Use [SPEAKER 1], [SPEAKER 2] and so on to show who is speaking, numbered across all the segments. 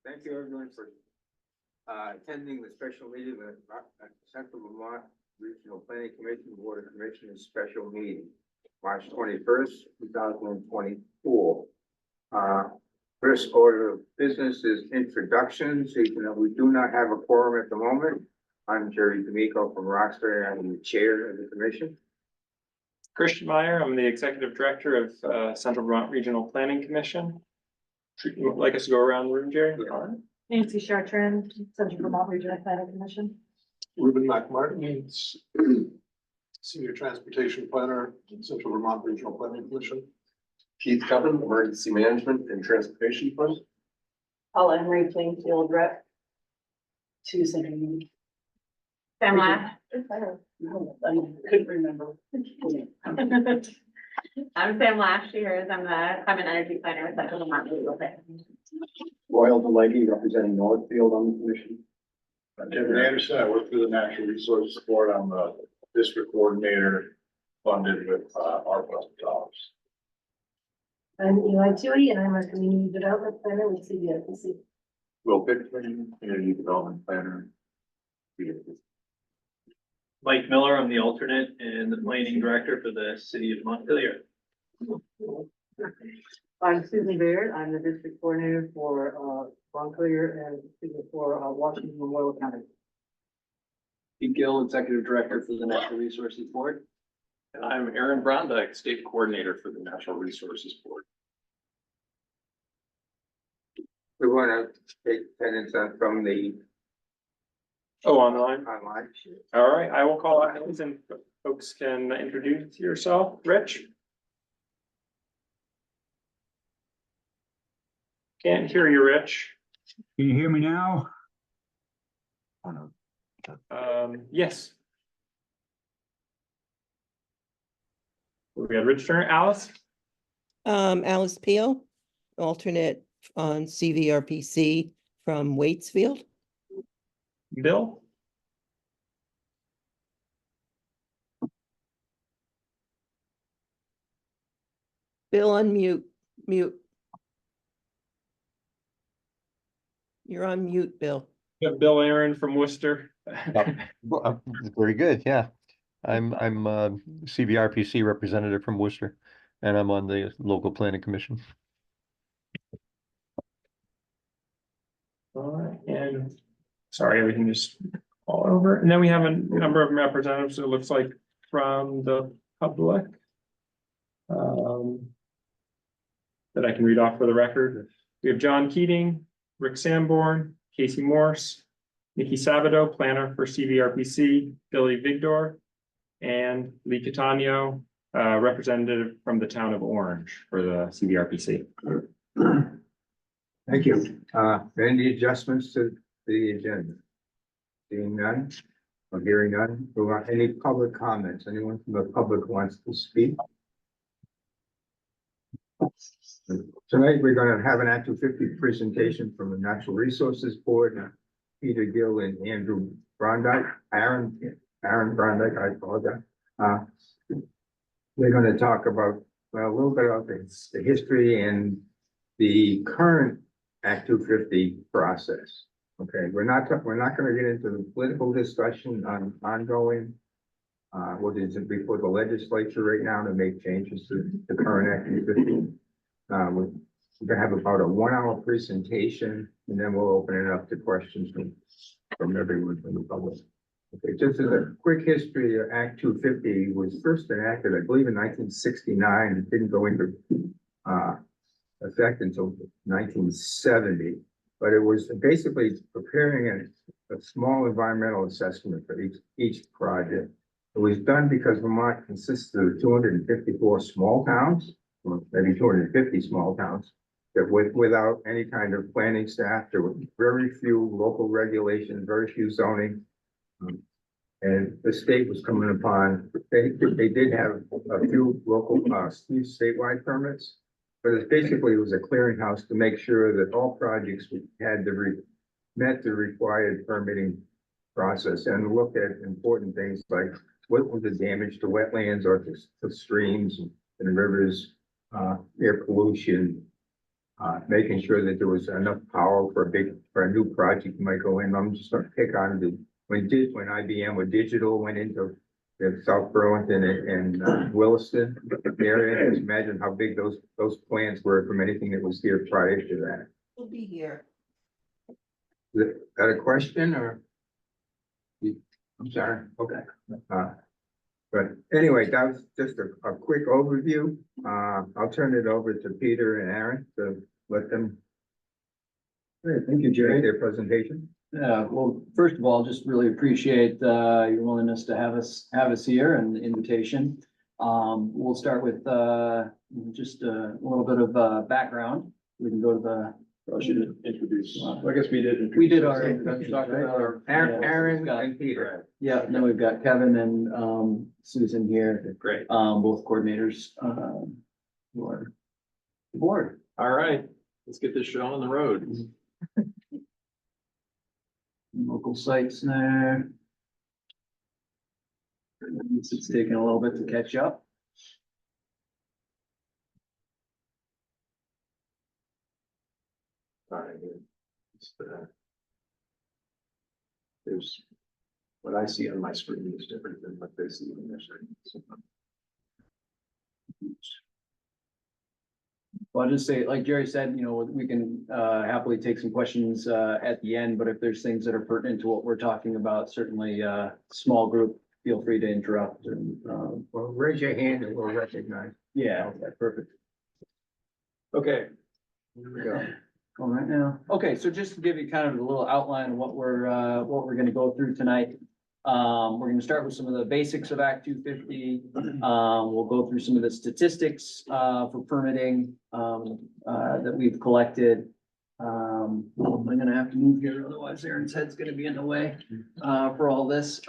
[SPEAKER 1] Thank you everyone for attending the special meeting of the Central Vermont Regional Planning Commission Board of Commissioners special meeting, March 21st, 2024. First order of business is introductions. Even though we do not have a quorum at the moment, I'm Jerry D'Amico from Roxbury. I'm the chair of the commission.
[SPEAKER 2] Christian Meyer, I'm the Executive Director of Central Vermont Regional Planning Commission. You would like us to go around the room, Jerry?
[SPEAKER 1] Yeah.
[SPEAKER 3] Nancy Chartrand, Central Vermont Regional Planning Commission.
[SPEAKER 4] Ruben McMartin, Senior Transportation Planner, Central Vermont Regional Planning Commission.
[SPEAKER 5] Keith Coven, Emergency Management and Transportation Fund.
[SPEAKER 3] Paula Emery, Plainfield Rep. To Central Vermont.
[SPEAKER 6] Sam Lash.
[SPEAKER 3] I couldn't remember.
[SPEAKER 6] I'm Sam Lash, I'm the Climate Energy Planner with Central Vermont Regional Planning.
[SPEAKER 5] Royal Delaney, representing Northfield on the commission.
[SPEAKER 4] Jim Anderson, I work for the Natural Resources Board. I'm the district coordinator funded with ARPA dollars.
[SPEAKER 3] I'm Eli Tui, and I'm a Community Development Planner with CVRPC.
[SPEAKER 4] Will Pickering, Community Development Planner.
[SPEAKER 7] Mike Miller, I'm the alternate and the planning director for the city of Montpelier.
[SPEAKER 3] I'm Susan Baird. I'm the district coordinator for Montclair and for Washington Memorial County.
[SPEAKER 7] Pete Gill, executive director for the Natural Resources Board. And I'm Aaron Brondike, state coordinator for the Natural Resources Board.
[SPEAKER 1] We want to take attendance from the
[SPEAKER 2] Oh, online.
[SPEAKER 1] online.
[SPEAKER 2] All right, I will call out names and folks can introduce yourself. Rich? Can't hear you, Rich.
[SPEAKER 8] Can you hear me now?
[SPEAKER 2] Yes. We got Rich Turner. Alice?
[SPEAKER 9] Alice Peel, alternate on CVRPC from Waitsfield.
[SPEAKER 2] Bill?
[SPEAKER 9] Bill, unmute, mute. You're on mute, Bill.
[SPEAKER 2] We have Bill Aaron from Worcester.
[SPEAKER 10] Very good, yeah. I'm CVRPC representative from Worcester, and I'm on the local planning commission.
[SPEAKER 2] All right, and sorry, everything just all over. And then we have a number of representatives, it looks like, from the public. That I can read off for the record. We have John Keating, Rick Sanborn, Casey Morse, Nikki Sabato, planner for CVRPC, Billy Vigdor, and Lee Catania, representative from the town of Orange for the CVRPC.
[SPEAKER 1] Thank you. Any adjustments to the agenda? Seeing none or hearing none? Do we want any public comments? Anyone from the public wants to speak? Tonight, we're going to have an Act 250 presentation from the Natural Resources Board, Peter Gill and Andrew Brondike, Aaron Brondike, I apologize. They're going to talk about, well, a little bit about the history and the current Act 250 process. Okay, we're not going to get into the political discussion on ongoing what is it before the legislature right now to make changes to the current Act 250. We're gonna have about a 1 hour presentation, and then we'll open it up to questions from everyone from the public. Okay, just as a quick history, Act 250 was first enacted, I believe, in 1969. It didn't go into effect until 1970, but it was basically preparing a small environmental assessment for each project. It was done because Vermont consists of 254 small towns, or maybe 250 small towns, that without any kind of planning staff, there were very few local regulations, very few zoning. And the state was coming upon, they did have a few local, statewide permits, but it was a clearinghouse to make sure that all projects had met the required permitting process and looked at important things like what was the damage to wetlands or to streams and rivers, air pollution, making sure that there was enough power for a new project you might go in. I'm just gonna pick on when IBM with digital went into the South Burlington and Williston area, just imagine how big those plants were from anything that was here prior to that.
[SPEAKER 9] We'll be here.
[SPEAKER 1] Is that a question or? I'm sorry, okay. But anyway, that was just a quick overview. I'll turn it over to Peter and Aaron to let them
[SPEAKER 5] Great, thank you,
[SPEAKER 1] make
[SPEAKER 5] Jerry.
[SPEAKER 1] their presentation.
[SPEAKER 5] Yeah, well, first of all, just really appreciate your willingness to have us here and the invitation. We'll start with just a little bit of background. We can go to the.
[SPEAKER 4] I should introduce, I guess we did.
[SPEAKER 5] We did our.
[SPEAKER 1] Aaron and Peter.
[SPEAKER 5] Yeah, and then we've got Kevin and Susan here,
[SPEAKER 7] Great.
[SPEAKER 5] both coordinators who are board.
[SPEAKER 7] All right, let's get this show on the road.
[SPEAKER 5] Local sites there. It's taking a little bit to catch up.
[SPEAKER 7] All right. There's, what I see on my screen is different than what they see on their screen.
[SPEAKER 5] Well, I'll just say, like Jerry said, you know, we can happily take some questions at the end, but if there's things that are pertinent to what we're talking about, certainly small group, feel free to interrupt and
[SPEAKER 1] Well, raise your hand and we'll recognize.
[SPEAKER 5] yeah, okay, perfect.
[SPEAKER 7] Okay.
[SPEAKER 5] Here we go. Going right now. Okay, so just to give you kind of a little outline of what we're gonna go through tonight. We're gonna start with some of the basics of Act 250. We'll go through some of the statistics for permitting that we've collected. I'm gonna have to move here, otherwise Aaron's head's gonna be in the way for all this.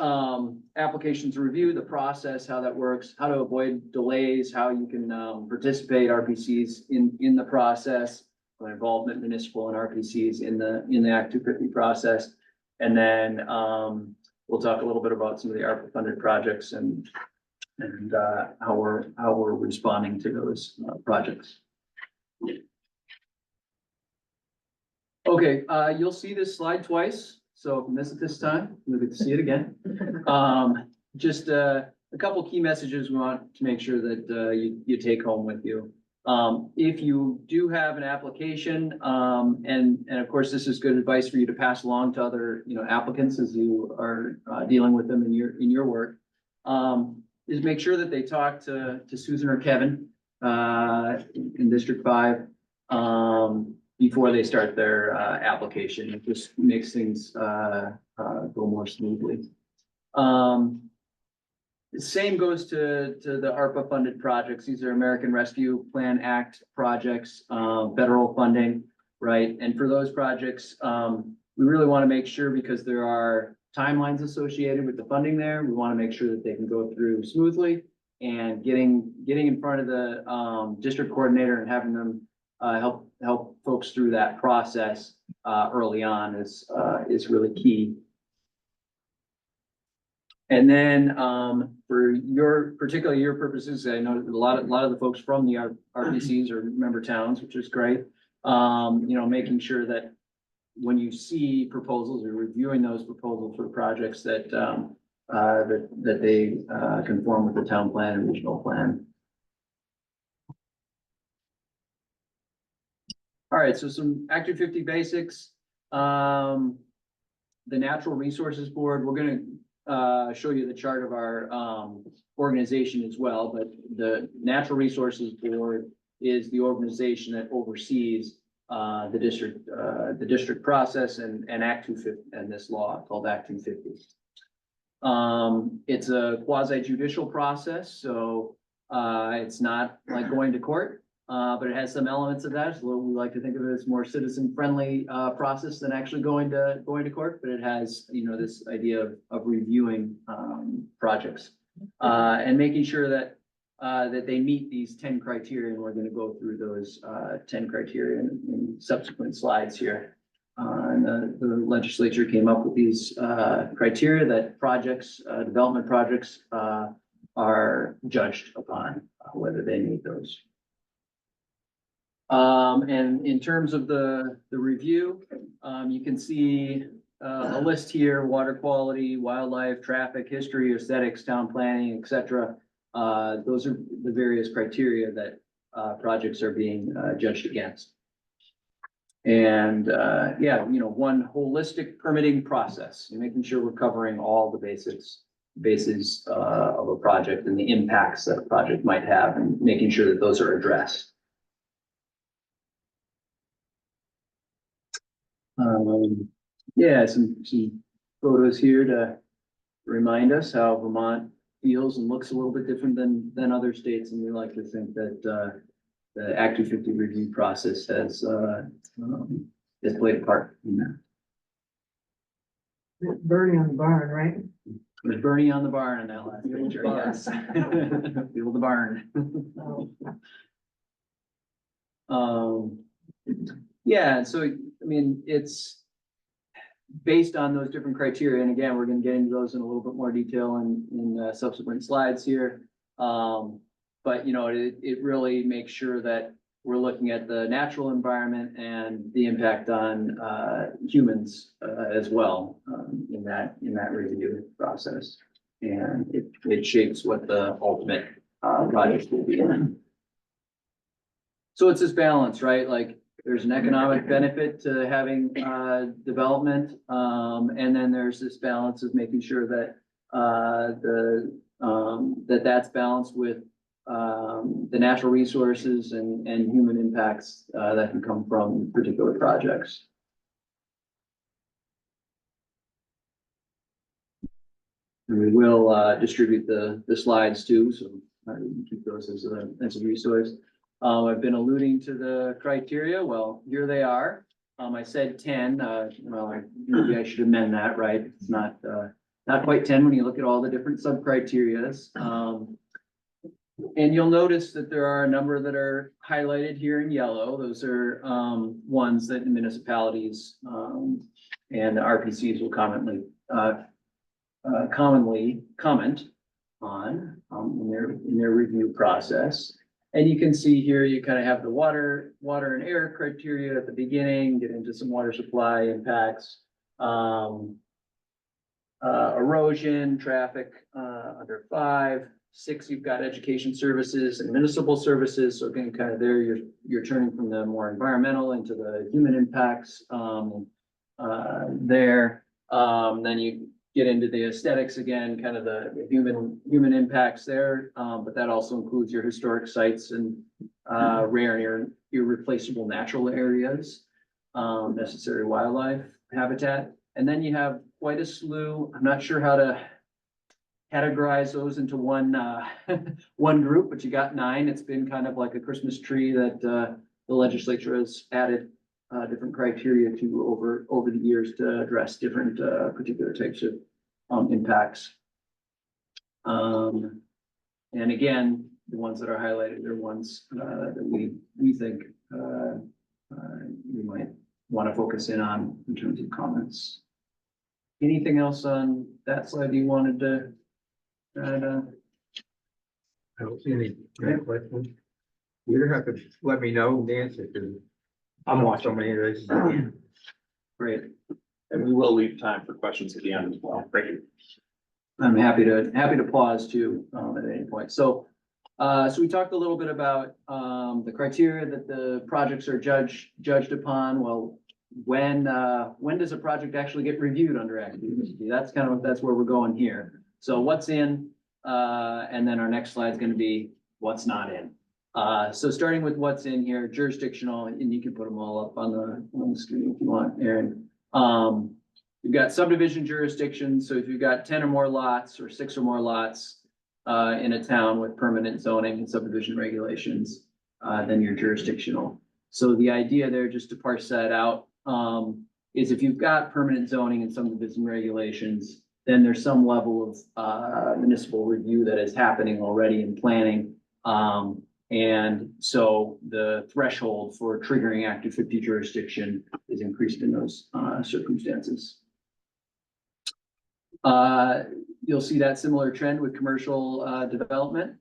[SPEAKER 5] Applications review, the process, how that works, how to avoid delays, how you can participate RPCs in the process. Involvement municipal and RPCs in the Act 250 process. And then we'll talk a little bit about some of the ARPA funded projects and how we're responding to those projects. Okay, you'll see this slide twice, so if you miss it this time, you'll get to see it again. Just a couple key messages we want to make sure that you take home with you. If you do have an application, and of course, this is good advice for you to pass along to other, applicants as you are dealing with them in your work, is make sure that they talk to Susan or Kevin in District 5 before they start their application. It just makes things go more smoothly. The same goes to the ARPA funded projects. These are American Rescue Plan Act projects, federal funding, right? And for those projects, we really want to make sure, because there are timelines associated with the funding there, we want to make sure that they can go through smoothly, and getting in front of the district coordinator and having them help folks through that process early on is really key. And then for particularly your purposes, I know a lot of the folks from the RPCs are member towns, which is great. Making sure that when you see proposals or reviewing those proposals for projects that they conform with the town plan and regional plan. All right, so some Act 250 basics. The Natural Resources Board, we're gonna show you the chart of our organization as well, but the Natural Resources Board is the organization that oversees the district process and Act 250 and this law called Act 250. It's a quasi judicial process, so it's not like going to court, but it has some elements of that. So we like to think of it as more citizen friendly process than actually going to court, but it has, this idea of reviewing projects and making sure that they meet these 10 criteria. And we're going to go through those 10 criteria in subsequent slides here. And the legislature came up with these criteria that development projects are judged upon whether they meet those. And in terms of the review, you can see a list here: water quality, wildlife, traffic, history, aesthetics, town planning, et cetera. Those are the various criteria that projects are being judged against. And yeah, you know, one holistic permitting process, making sure we're covering all the bases of a project and the impacts that a project might have, and making sure that those are addressed. Yeah, some photos here to remind us how Vermont feels and looks a little bit different than other states, and we like to think that the Act 250 review process has played a part in that.
[SPEAKER 3] Burning on the barn, right?
[SPEAKER 5] There's Bernie on the barn in that last picture, yes. Feel the barn. Yeah, so, I mean, it's based on those different criteria, and again, we're gonna get into those in a little bit more detail in subsequent slides here. But, you know, it really makes sure that we're looking at the natural environment and the impact on humans as well in that review process. And it shapes what the ultimate project will be. So it's this balance, right? Like, there's an economic benefit to having development, and then there's this balance of making sure that that's balanced with the natural resources and human impacts that can come from particular projects. And we will distribute the slides too, so you can keep those as a resource. I've been alluding to the criteria. Well, here they are. I said 10. Well, maybe I should amend that, right? It's not quite 10 when you look at all the different sub-criterias. And you'll notice that there are a number that are highlighted here in yellow. Those are ones that municipalities and RPCs will commonly comment on in their review process. And you can see here, you kind of have the water and air criteria at the beginning, get into some water supply impacts, erosion, traffic under 5. 6, you've got education services and municipal services. So again, kind of there, you're turning from the more environmental into the human impacts there. Then you get into the aesthetics again, kind of the human impacts there. But that also includes your historic sites and rare and irreplaceable natural areas, necessary wildlife habitat. And then you have quite a slew. I'm not sure how to categorize those into one group, but you got 9. It's been kind of like a Christmas tree that the legislature has added different criteria to over the years to address different particular types of impacts. And again, the ones that are highlighted are ones that we think we might want to focus in on in terms of comments. Anything else on that slide you wanted to add?
[SPEAKER 1] I don't see any questions. You don't have to let me know the answer because
[SPEAKER 2] I'm watching.
[SPEAKER 1] so many of these.
[SPEAKER 5] Great.
[SPEAKER 7] And we will leave time for questions at the end as well. Thank you.
[SPEAKER 5] I'm happy to pause too at any point. So we talked a little bit about the criteria that the projects are judged upon. Well, when does a project actually get reviewed under Act 250? That's where we're going here. So what's in, and then our next slide is going to be what's not in. So starting with what's in here, jurisdictional, and you can put them all up on the screen if you want, Aaron. You've got subdivision jurisdictions. So if you've got 10 or more lots or 6 or more lots in a town with permanent zoning and subdivision regulations, then you're jurisdictional. So the idea there, just to parse that out, is if you've got permanent zoning and subdivision regulations, then there's some level of municipal review that is happening already in planning. And so the threshold for triggering Act 250 jurisdiction is increased in those circumstances. You'll see that similar trend with commercial development.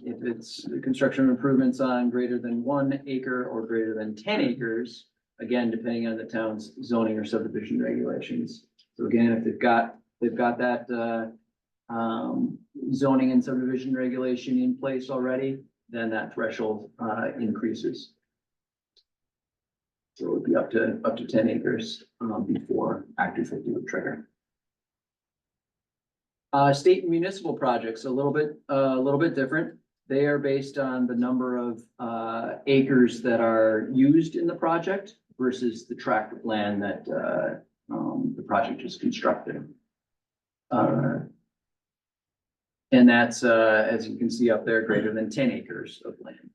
[SPEAKER 5] If it's construction improvements on greater than 1 acre or greater than 10 acres, again, depending on the town's zoning or subdivision regulations. So again, if they've got that, zoning and subdivision regulation in place already, then that threshold, increases. So it would be up to 10 acres, before Act 250 would trigger. State and municipal projects, a little bit different. They are based on the number of, acres that are used in the project versus the tract of land that, the project is constructed. And that's, as you can see up there, greater than 10 acres of land.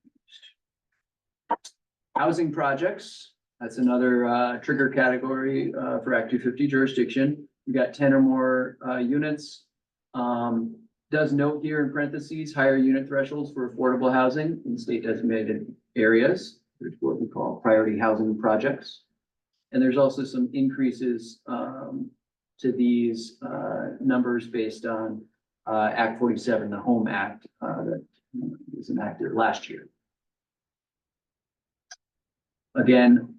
[SPEAKER 5] Housing projects, that's another, trigger category, for Act 250 jurisdiction. We got 10 or more, units. Does note here in parentheses, higher unit thresholds for affordable housing in state designated areas, which is what we call priority housing projects. And there's also some increases, to these, numbers based on, Act 47, the Home Act, that was enacted last year. Again,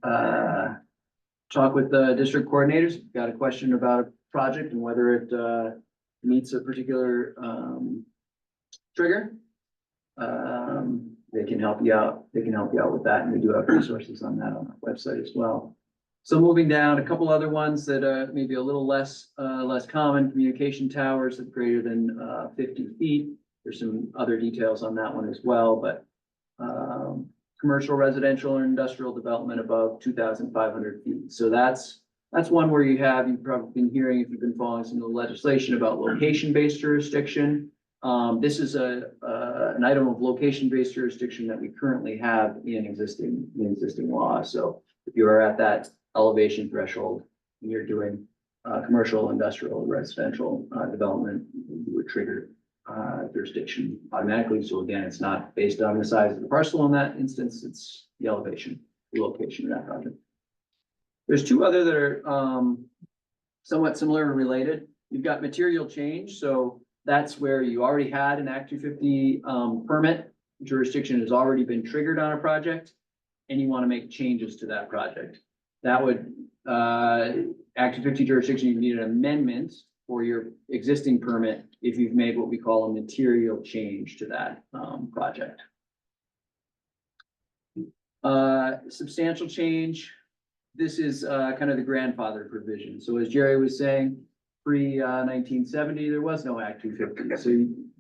[SPEAKER 5] talk with the district coordinators. If you've got a question about a project and whether it, meets a particular, trigger. They can help you out. They can help you out with that, and we do have resources on that on our website as well. So moving down, a couple other ones that maybe a little less common, communication towers of greater than 50 feet. There's some other details on that one as well, but commercial, residential, or industrial development above 2,500 feet. So that's one where you've probably been hearing, if you've been following some of the legislation, about location-based jurisdiction. This is an item of location-based jurisdiction that we currently have in existing law. So if you are at that elevation threshold and you're doing commercial, industrial, residential development, you would trigger jurisdiction automatically. So again, it's not based on the size of the parcel in that instance, it's the elevation, the location of that project. There's two other that are somewhat similar and related. You've got material change. So that's where you already had an Act 250 permit. Jurisdiction has already been triggered on a project and you want to make changes to that project. That would, Act 250 jurisdiction, you need an amendment for your existing permit if you've made what we call a material change to that project. Substantial change. This is kind of the grandfather provision. So as Jerry was saying, pre 1970, there was no Act 250. So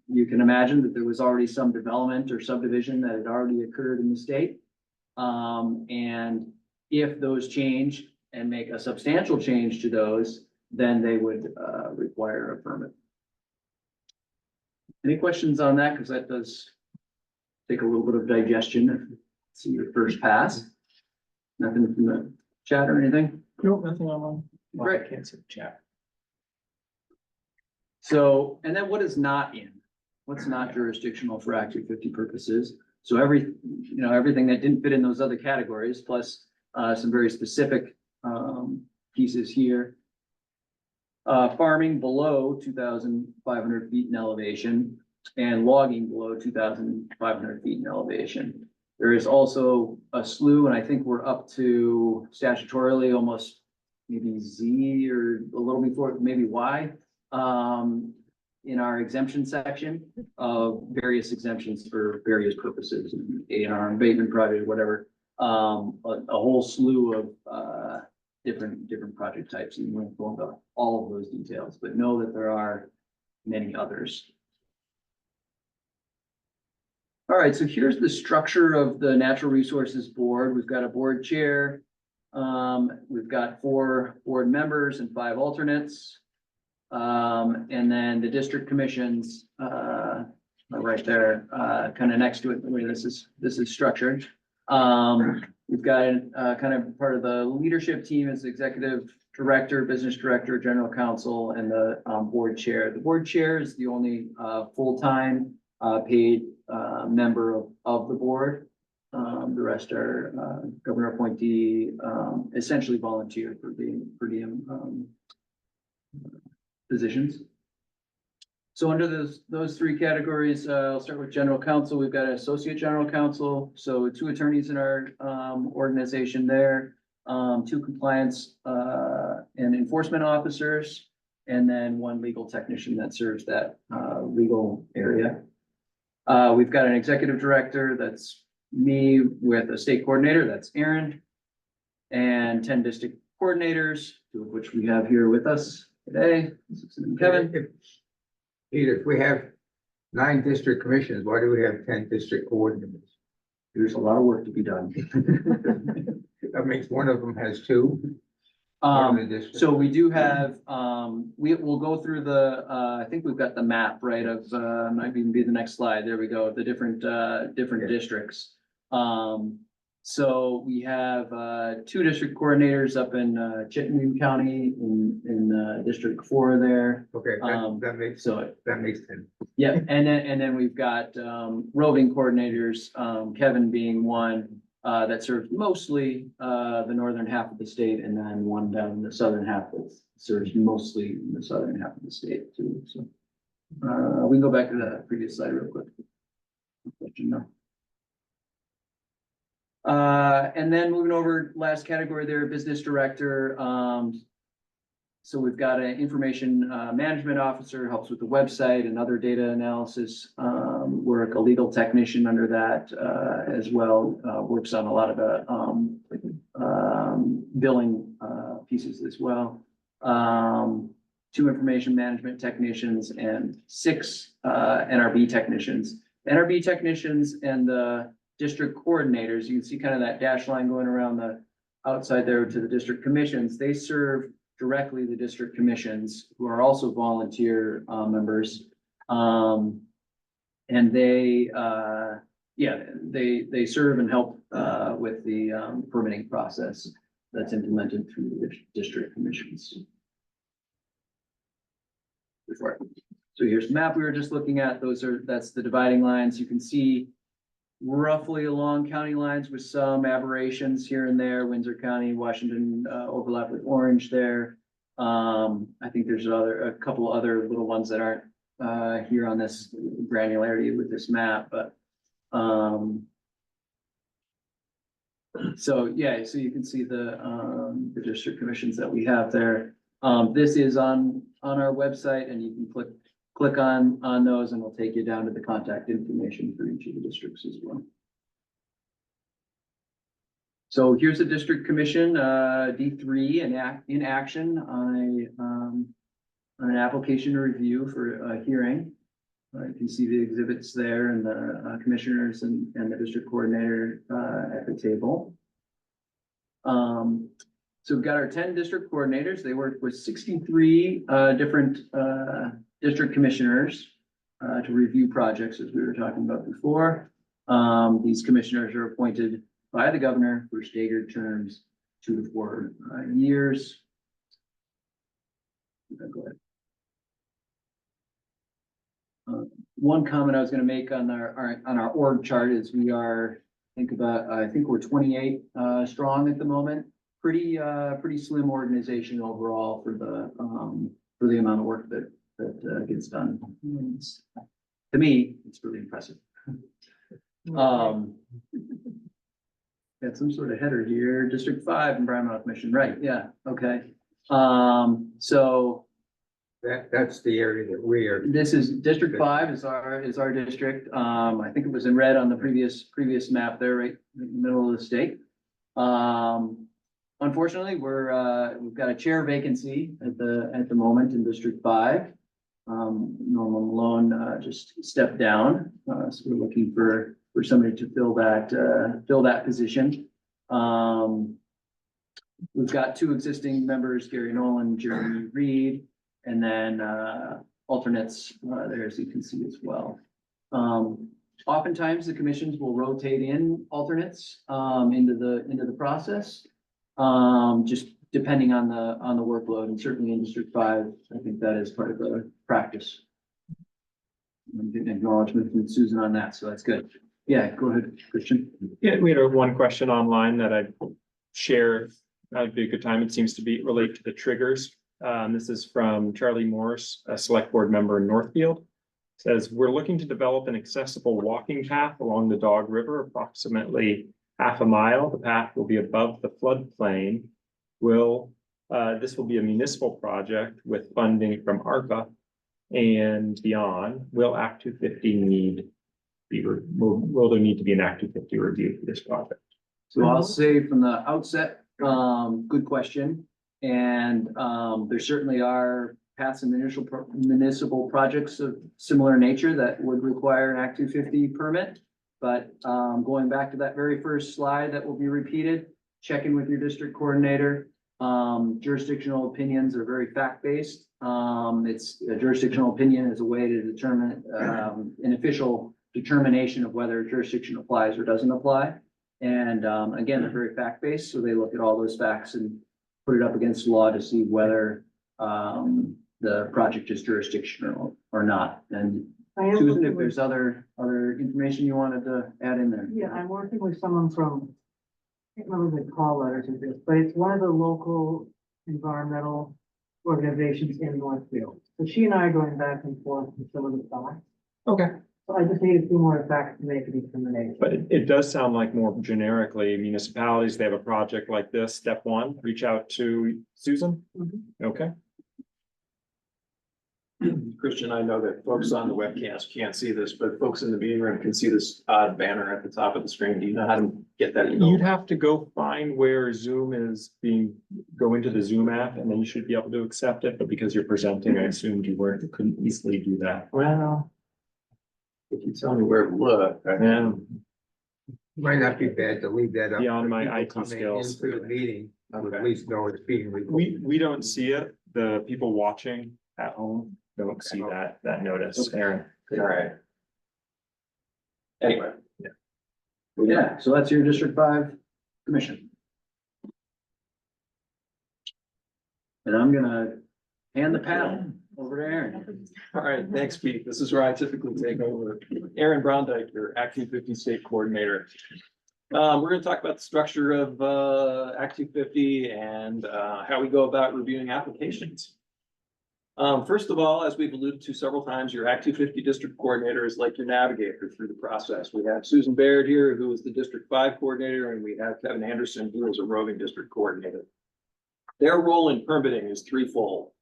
[SPEAKER 5] you can imagine that there was already some development or subdivision that had already occurred in the state. And if those change and make a substantial change to those, then they would require a permit. Any questions on that? Because that does take a little bit of digestion if it's your first pass. Nothing from the chat or anything?
[SPEAKER 2] Nope, nothing online.
[SPEAKER 5] Great.
[SPEAKER 2] I can't see the chat.
[SPEAKER 5] So, and then what is not in? What's not jurisdictional for Act 250 purposes? So everything that didn't fit in those other categories, plus some very specific pieces here. Farming below 2,500 feet in elevation and logging below 2,500 feet in elevation. There is also a slew, and I think we're up to statutorily almost maybe Z or a little before, maybe Y, in our exemption section of various exemptions for various purposes, A&R, abatement project, whatever. A whole slew of different project types, and we won't go into all of those details, but know that there are many others. All right, so here's the structure of the Natural Resources Board. We've got a board chair. We've got 4 board members and 5 alternates. And then the district commissions are right there, kind of next to it, the way this is structured. We've got kind of part of the leadership team as executive director, business director, general counsel, and the board chair. The board chair is the only full-time paid member of the board. The rest are governor appointee, essentially volunteer for being per diem positions. So under those three categories, I'll start with general counsel. We've got an associate general counsel, so 2 attorneys in our organization there, 2 compliance and enforcement officers, and then 1 legal technician that serves that legal area. We've got an executive director, that's me, with a state coordinator, that's Aaron, and 10 district coordinators, 2 of which we have here with us today, Kevin.
[SPEAKER 1] Peter, if we have 9 district commissions, why do we have 10 district coordinators?
[SPEAKER 5] There's a lot of work to be done.
[SPEAKER 1] That makes one of them has 2. One of the districts.
[SPEAKER 5] So we do have, we will go through the, I think we've got the map, right, of, might even be the next slide. There we go, the different districts. So we have, 2 district coordinators up in, Chittenden County in District 4 there.
[SPEAKER 1] Okay, that makes,
[SPEAKER 5] So,
[SPEAKER 1] that makes 10.
[SPEAKER 5] yeah, and then we've got, roving coordinators, Kevin being one, that serves mostly, the northern half of the state, and then one down in the southern half that serves mostly the southern half of the state too, so. We can go back to the previous slide real quick. Let you know. And then moving over, last category there, business director. So we've got an information management officer, helps with the website and other data analysis work, a legal technician under that as well, works on a lot of the billing pieces as well. 2 information management technicians and 6 NRB technicians. NRB technicians and the district coordinators, you can see kind of that dash line going around the outside there to the district commissions. They serve directly the district commissions, who are also volunteer members. And they, they serve and help with the permitting process that's implemented through the district commissions. So here's the map we were just looking at. That's the dividing lines. You can see roughly along county lines with some aberrations here and there. Windsor County, Washington overlap with Orange there. I think there's a couple other little ones that aren't here on this granularity with this map, but so yeah, so you can see the district commissions that we have there. This is on our website, and you can click on those, and we'll take you down to the contact information for each of the districts as well. So here's the district commission, D3 in action on an application review for a hearing. You can see the exhibits there and the commissioners and the district coordinator at the table. So we've got our 10 district coordinators. They work with 63 different district commissioners to review projects, as we were talking about before. These commissioners are appointed by the governor for staggered terms, 2 to 4 years. Go ahead. One comment I was going to make on our org chart is we are, I think we're 28 strong at the moment. Pretty slim organization overall for the amount of work that gets done. To me, it's really impressive. Got some sort of header here, District 5 Environmental Commission, right? Yeah, okay. So
[SPEAKER 1] That's the area that we are.
[SPEAKER 5] this is District 5 is our district. I think it was in red on the previous map there, right in the middle of the state. Unfortunately, we've got a chair vacancy at the moment in District 5. Norman Malone just stepped down, so we're looking for somebody to fill that position. We've got 2 existing members, Gary Nolan, Jeremy Reed, and then alternates there, as you can see as well. Oftentimes the commissions will rotate in alternates into the process, just depending on the workload, and certainly in District 5, I think that is part of the practice. I'm getting acknowledgement from Susan on that, so that's good. Yeah, go ahead, Christian.
[SPEAKER 2] Yeah, we had one question online that I'd share. That'd be a good time. It seems to be relate to the triggers. This is from Charlie Morris, a select board member in Northfield. Says, we're looking to develop an accessible walking path along the Dog River, approximately half a mile. The path will be above the floodplain. This will be a municipal project with funding from ARPA and beyond. Will Act 250 will there need to be an Act 250 review for this project?
[SPEAKER 5] So I'll say from the outset, good question. And, there certainly are paths and municipal projects of similar nature that would require an Act 250 permit. But, going back to that very first slide that will be repeated, check in with your district coordinator. Jurisdictional opinions are very fact-based. It's a jurisdictional opinion is a way to determine, an official determination of whether jurisdiction applies or doesn't apply. And, again, they're very fact-based, so they look at all those facts and put it up against the law to see whether, the project is jurisdictional or not. And
[SPEAKER 3] I am
[SPEAKER 5] Susan,
[SPEAKER 3] working
[SPEAKER 5] if
[SPEAKER 3] with-
[SPEAKER 5] there's other information you wanted to add in there.
[SPEAKER 3] Yeah, I'm working with someone from, I can't remember the call letters of this, but it's one of the local environmental organizations in Northfield. So she and I are going back and forth with some of the facts.
[SPEAKER 2] Okay.
[SPEAKER 3] So I just need a few more facts to make a determination.
[SPEAKER 2] But it does sound like more generically municipalities, they have a project like this, step one, reach out to Susan.
[SPEAKER 3] Mhm.
[SPEAKER 2] Okay.
[SPEAKER 7] Christian, I know that folks on the webcast can't see this, but folks in the meeting room can see this odd banner at the top of the screen. Do you know how to get that?
[SPEAKER 2] You'd have to go find where Zoom is go into the Zoom app and then you should be able to accept it. But because you're presenting, I assumed you couldn't easily do that.
[SPEAKER 7] Well, if you tell me where to look,
[SPEAKER 2] Yeah.
[SPEAKER 1] Might not be bad to leave that up.
[SPEAKER 2] Beyond
[SPEAKER 1] for
[SPEAKER 2] my
[SPEAKER 1] people
[SPEAKER 2] IT
[SPEAKER 1] coming
[SPEAKER 2] skills.
[SPEAKER 1] Into the meeting, to at
[SPEAKER 7] Okay.
[SPEAKER 1] least know it's being recorded.
[SPEAKER 2] We don't see it. The people watching at home don't see that notice, Aaron.
[SPEAKER 7] all right. Anyway.
[SPEAKER 5] Yeah, so that's your District 5 commission. And I'm gonna hand the panel over to Aaron.
[SPEAKER 7] All right, thanks, Pete. This is where I typically take over. Aaron Brondike, your Act 250 State Coordinator. We're gonna talk about the structure of Act 250 and how we go about reviewing applications. First of all, as we've alluded to several times, your Act 250 District Coordinator is like your navigator through the process. We have Susan Baird here, who is the District 5 Coordinator, and we have Kevin Anderson, who is a roving District Coordinator. Their role in permitting is threefold.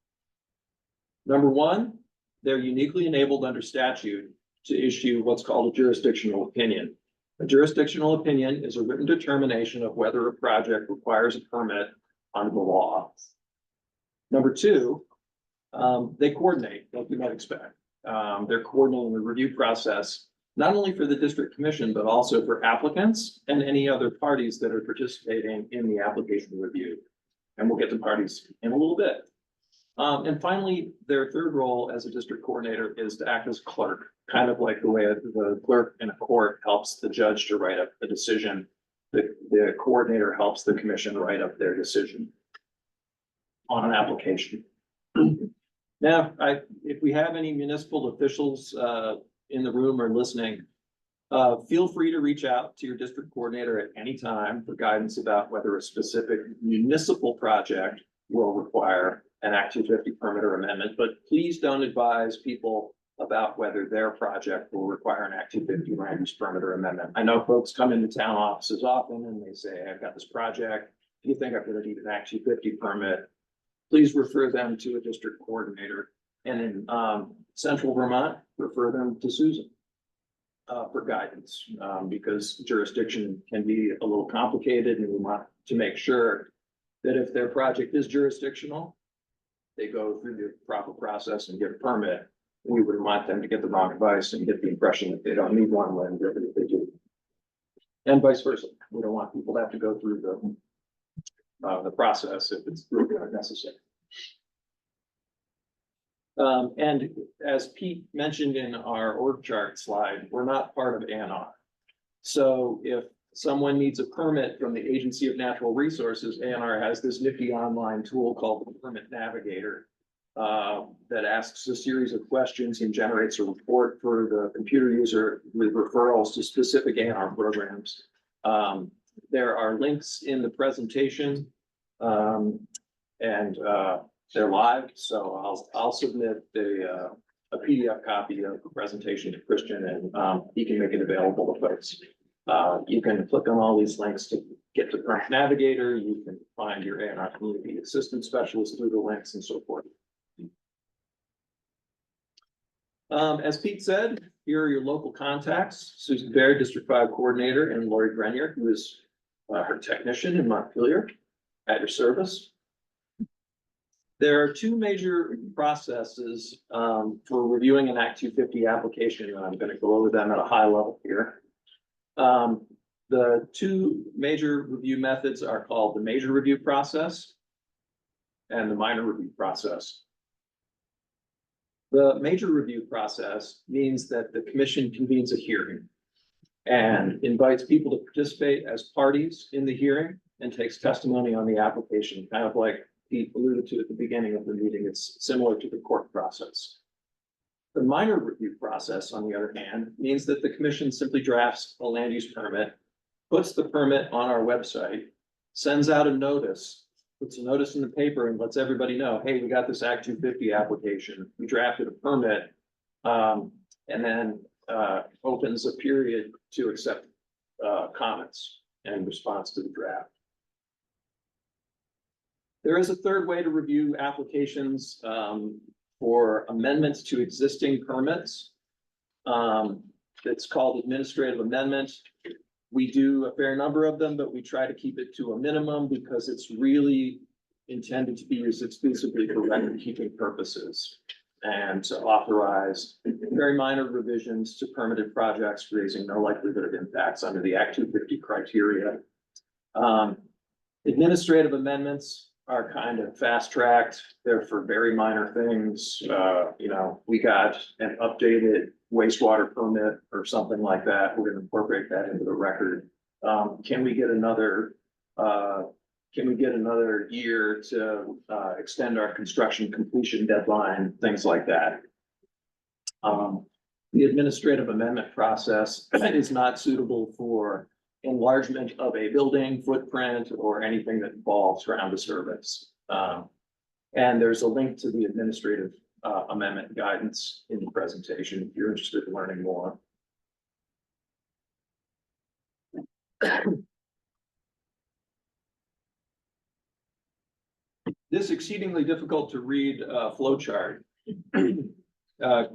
[SPEAKER 7] Number one, they're uniquely enabled under statute to issue what's called a jurisdictional opinion. A jurisdictional opinion is a written determination of whether a project requires a permit under the law. Number two, they coordinate, like you might expect. They're coordinating the review process, not only for the district commission, but also for applicants and any other parties that are participating in the application review. And we'll get to parties in a little bit. And finally, their third role as a district coordinator is to act as clerk, kind of like the way the clerk in a court helps the judge to write up a decision. The coordinator helps the commission write up their decision on an application. Now, if we have any municipal officials in the room or listening, feel free to reach out to your district coordinator at any time for guidance about whether a specific municipal project will require an Act 250 permit or amendment, but please don't advise people about whether their project will require an Act 250 land use permit or amendment. I know folks come into town offices often and they say, I've got this project. Do you think I'm going to need an Act 250 permit? Please refer them to a district coordinator. And in central Vermont, refer them to Susan for guidance, because jurisdiction can be a little complicated and we want to make sure that if their project is jurisdictional, they go through the proper process and get a permit. We wouldn't want them to get the wrong advice and get the impression that they don't need one when really they do. And vice versa. We don't want people to have to go through the process if it's really not necessary. And as Pete mentioned in our org chart slide, we're not part of ANR. So if someone needs a permit from the Agency of Natural Resources, ANR has this nifty online tool called the Permit Navigator that asks a series of questions and generates a report for the computer user with referrals to specific ANR programs. There are links in the presentation and they're live, so I'll submit the a PDF copy of the presentation to Christian, and he can make it available to folks. You can click on all these links to get to Current Navigator. You can find your A&R Community Assistant Specialist through the links and so forth. As Pete said, here are your local contacts. Susan Baird, District 5 Coordinator, and Lori Grenier, who is her technician in Montpelier, at your service. There are two major processes for reviewing an Act 250 application, and I'm going to go over them at a high level here. The two major review methods are called the major review process and the minor review process. The major review process means that the commission convenes a hearing and invites people to participate as parties in the hearing and takes testimony on the application, kind of like Pete alluded to at the beginning of the meeting. It's similar to the court process. The minor review process, on the other hand, means that the commission simply drafts a land use permit, puts the permit on our website, sends out a notice, puts a notice in the paper and lets everybody know, hey, we got this Act 250 application. We drafted a permit, and then opens a period to accept comments and response to the draft. There is a third way to review applications for amendments to existing permits. It's called administrative amendment. We do a fair number of them, but we try to keep it to a minimum because it's really intended to be used exclusively for record keeping purposes and to authorize very minor revisions to permitted projects raising no likelihood of impacts under the Act 250 criteria. Administrative amendments are kind of fast tracked. They're for very minor things. You know, we got an updated wastewater permit or something like that. We're going to incorporate that into the record. Can we get another year to extend our construction completion deadline, things like that. The administrative amendment process is not suitable for enlargement of a building footprint or anything that involves ground disturbance. And there's a link to the administrative amendment guidance in the presentation if you're interested in learning more. This exceedingly difficult to read flow chart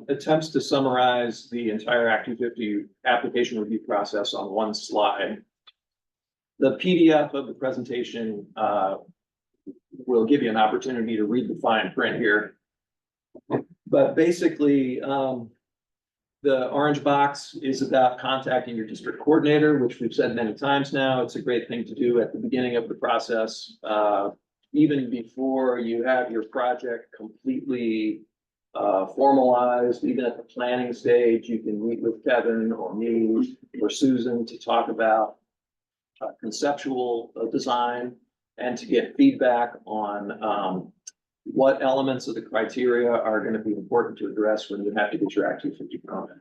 [SPEAKER 7] attempts to summarize the entire Act 250 application review process on one slide. The PDF of the presentation will give you an opportunity to read the fine print here. But basically, the orange box is about contacting your district coordinator, which we've said many times now. It's a great thing to do at the beginning of the process. Even before you have your project completely formalized, even at the planning stage, you can meet with Kevin or me or Susan to talk about conceptual design and to get feedback on what elements of the criteria are going to be important to address when you have to get your Act 250 permit.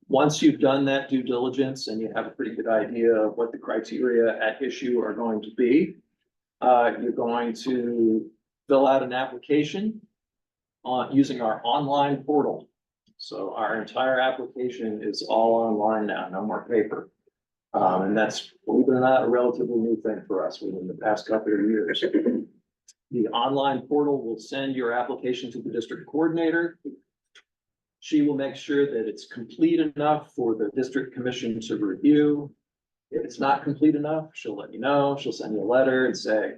[SPEAKER 7] Once you've done that due diligence and you have a pretty good idea of what the criteria at issue are going to be, you're going to fill out an application using our online portal. So our entire application is all online now, no more paper. And that's, believe it or not, a relatively new thing for us within the past couple of years. The online portal will send your application to the district coordinator. She will make sure that it's complete enough for the district commission to review. If it's not complete enough, she'll let you know. She'll send you a letter and say,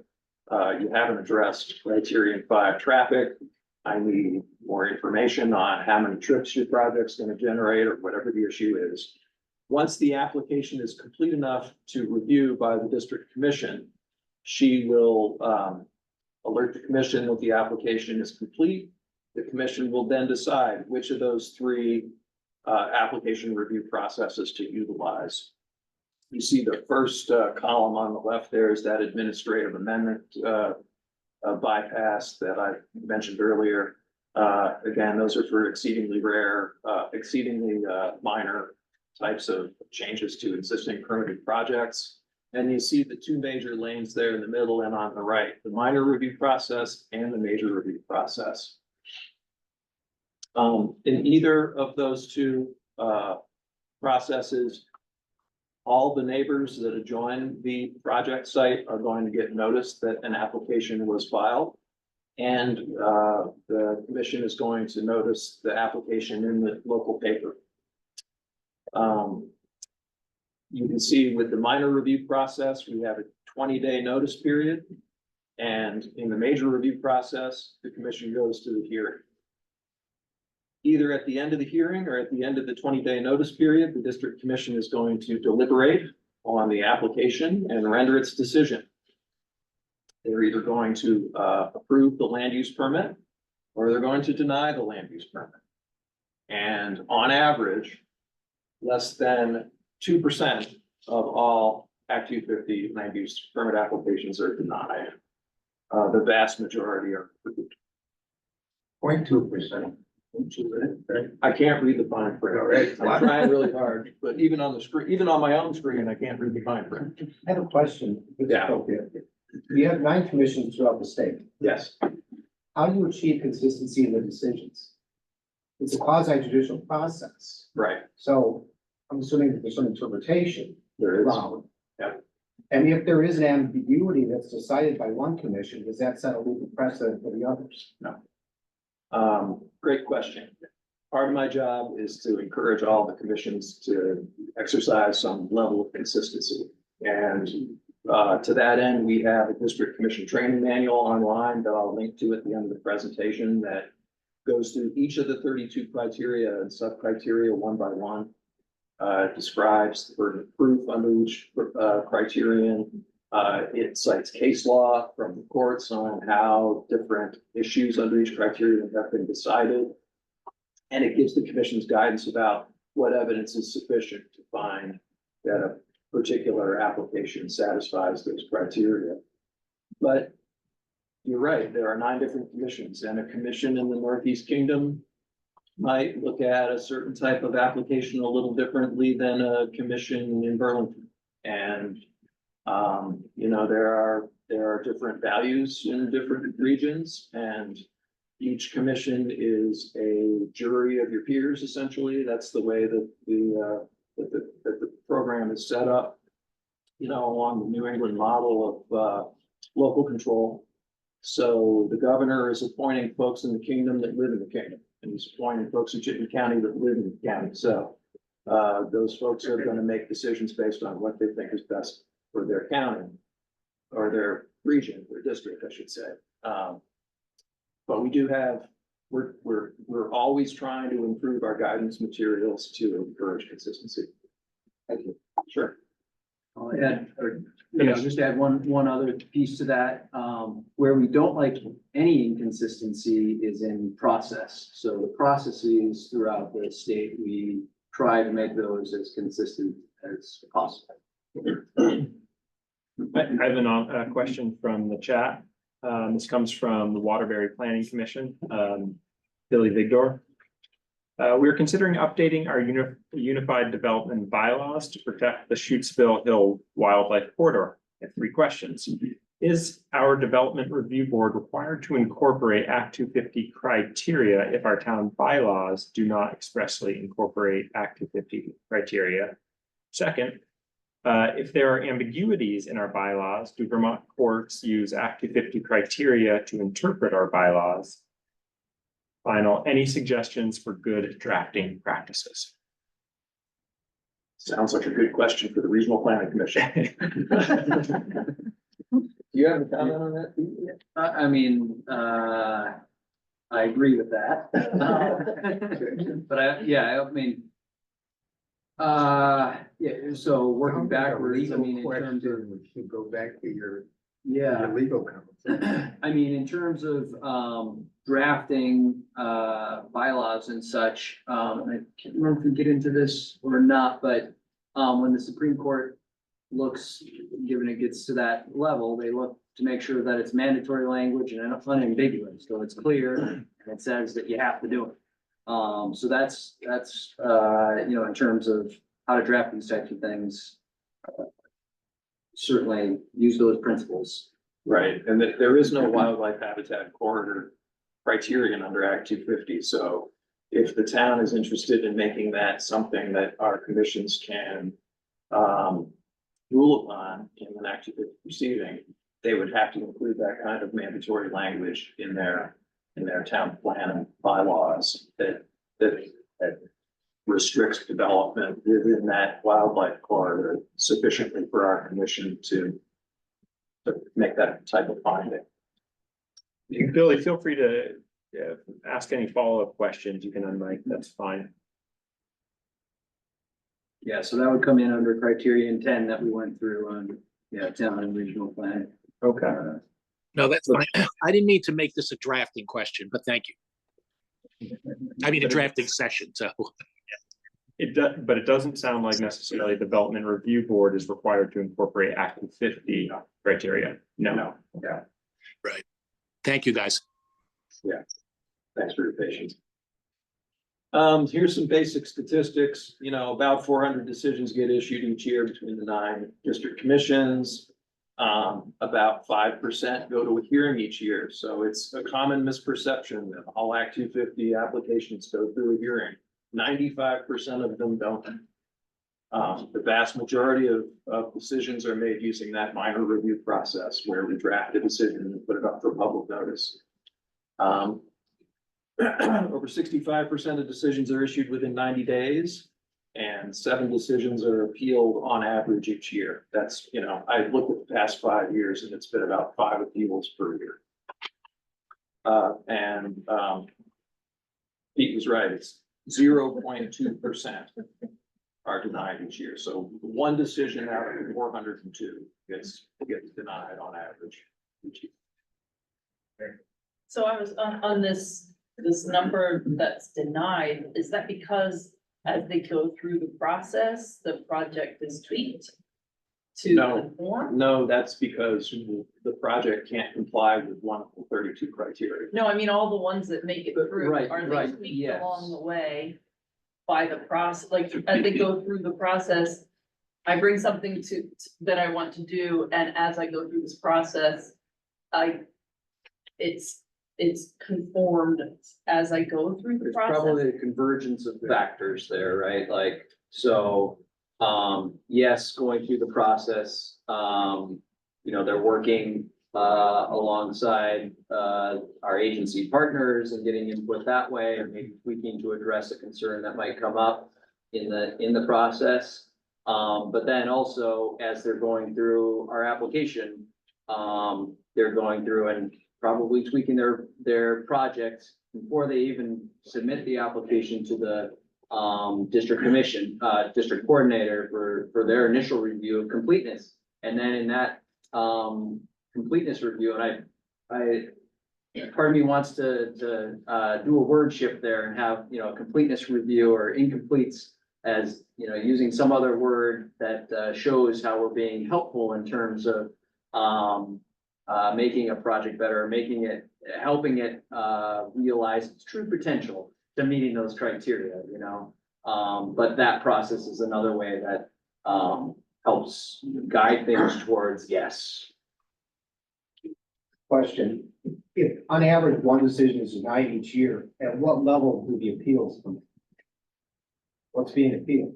[SPEAKER 7] you haven't addressed criterion 5 traffic. I need more information on how many trips your project's going to generate or whatever the issue is. Once the application is complete enough to review by the district commission, she will alert the commission that the application is complete. The commission will then decide which of those 3 application review processes to utilize. You see the first column on the left there is that administrative amendment bypass that I mentioned earlier. Again, those are for exceedingly rare, exceedingly minor types of changes to existing permitted projects. And you see the 2 major lanes there in the middle and on the right, the minor review process and the major review process. In either of those two, processes, all the neighbors that adjoin the project site are going to get notice that an application was filed. And, the commission is going to notice the application in the local paper. You can see with the minor review process, we have a 20-day notice period. And in the major review process, the commission goes to the hearing. Either at the end of the hearing or at the end of the 20-day notice period, the district commission is going to deliberate on the application and render its decision. They're either going to approve the land use permit or they're going to deny the land use permit. And on average, less than 2% of all Act 250 land use permit applications are denied. The vast majority are approved.
[SPEAKER 1] 0.2%.
[SPEAKER 7] I can't read the fine print. I'm trying really hard, but even on the screen, even on my own screen, I can't read the fine print.
[SPEAKER 11] I have a question. if it's
[SPEAKER 7] Yeah.
[SPEAKER 11] appropriate. You have 9 commissions throughout the state.
[SPEAKER 7] Yes.
[SPEAKER 11] How do you achieve consistency in the decisions? It's a quasi judicial process,
[SPEAKER 7] Right.
[SPEAKER 11] so I'm assuming that there's some interpretation
[SPEAKER 7] There is.
[SPEAKER 11] around.
[SPEAKER 7] Yeah.
[SPEAKER 11] And if there is an ambiguity that's decided by one commission, does that set a legal precedent for the others?
[SPEAKER 7] Great question. Part of my job is to encourage all the commissions to exercise some level of consistency. And to that end, we have a district commission training manual online that I'll link to at the end of the presentation that goes through each of the 32 criteria and sub-criteria one by one. Describes the burden of proof under each criterion. It cites case law from the courts on how different issues under each criterion have been decided. And it gives the commission's guidance about what evidence is sufficient to find that a particular application satisfies those criteria. But you're right, there are 9 different commissions, and a commission in the Northeast Kingdom might look at a certain type of application a little differently than a commission in Burlington. And, you know, there are different values in different regions, and each commission is a jury of your peers, essentially. That's the way that the program is set up, you know, along the New England model of local control. So the governor is appointing folks in the kingdom that live in the kingdom, and he's appointing folks in Chittenden County that live in the county. So those folks are going to make decisions based on what they think is best for their county or their region, their district, I should say. But we do have, we're always trying to improve our guidance materials to encourage consistency. Thank you. Sure.
[SPEAKER 5] I'll add, just add one other piece to that. Where we don't like any inconsistency is in process. So the processes throughout the state, we try to make those as consistent as possible.
[SPEAKER 2] I have a question from the chat. This comes from the Waterbury Planning Commission, Billy Vigdor. We are considering updating our unified development bylaws to protect the Shutesville Hill Wildlife Corridor. I have 3 questions. Is our development review board required to incorporate Act 250 criteria if our town bylaws do not expressly incorporate Act 250 criteria? Second, if there are ambiguities in our bylaws, do Vermont courts use Act 250 criteria to interpret our bylaws? Final, any suggestions for good drafting practices?
[SPEAKER 7] Sounds like a good question for the Regional Planning Commission. Do you have a comment on that?
[SPEAKER 5] I mean, I agree with that. But I mean, yeah, so working backwards, I mean, in terms of,
[SPEAKER 1] We should go back to your
[SPEAKER 5] yeah.
[SPEAKER 1] legal counsel.
[SPEAKER 5] I mean, in terms of drafting bylaws and such, I can't remember if we get into this or not, but when the Supreme Court looks, given it gets to that level, they look to make sure that it's mandatory language and unambiguous, so it's clear and it says that you have to do it. So that's you know, in terms of how to draft these types of things, certainly use those principles.
[SPEAKER 7] Right, and there is no wildlife habitat corridor criterion under Act 250, so if the town is interested in making that something that our commissions can rule upon in an active proceeding, they would have to include that kind of mandatory language in their town plan and bylaws that restricts development within that wildlife corridor sufficiently for our commission to make that type of finding.
[SPEAKER 2] Billy, feel free to ask any follow-up questions. You can unmic, that's fine.
[SPEAKER 5] Yeah, so that would come in under criterion 10 that we went through on, town and regional plan.
[SPEAKER 2] Okay.
[SPEAKER 12] No, that's fine. I didn't mean to make this a drafting question, but thank you. I mean, a drafting session, so.
[SPEAKER 2] It does, but it doesn't sound like necessarily the Development Review Board is required to incorporate Act 50 criteria. No.
[SPEAKER 7] Yeah,
[SPEAKER 12] Right. Thank you, guys.
[SPEAKER 7] thanks for your patience. Here's some basic statistics. About 400 decisions get issued each year between the 9 district commissions. About 5% go to a hearing each year. So it's a common misperception that all Act 250 applications go through a hearing. 95% of them don't. The vast majority of decisions are made using that minor review process where we draft a decision and put it up for public notice. Over 65% of decisions are issued within 90 days. And 7 decisions are appealed on average each year. That's, I looked at the past 5 years and it's been about 5 appeals per year. Pete was right, it's 0.2% are denied each year. So 1 decision out of 402 gets denied on average each year.
[SPEAKER 13] So I was on this number that's denied, is that because as they go through the process, the project is tweaked to conform?
[SPEAKER 7] No, that's because the project can't comply with one of the 32 criteria.
[SPEAKER 13] No, I mean, all the ones that make it through,
[SPEAKER 5] Right,
[SPEAKER 13] are they
[SPEAKER 5] right,
[SPEAKER 13] tweaked
[SPEAKER 5] yes.
[SPEAKER 13] along the way by the process, like as they go through the process? I bring something that I want to do, and as I go through this process, it's conformed as I go through the
[SPEAKER 5] There's
[SPEAKER 13] process.
[SPEAKER 5] probably a convergence of factors there, right? Yes, going through the process, they're working alongside our agency partners and getting input that way, and maybe tweaking to address a concern that might come up in the process. But then also, as they're going through our application, they're going through and probably tweaking their project before they even submit the application to the district commission, district coordinator for their initial review of completeness. And then in that completeness review, and part of me wants to do a word shift there and have, completeness review or incompletes as, using some other word that shows how we're being helpful in terms of making a project better, helping it realize its true potential to meeting those criteria, but that process is another way that helps guide things towards yes.
[SPEAKER 11] Question, if on average 1 decision is denied each year, at what level do the appeals come? What's being appealed?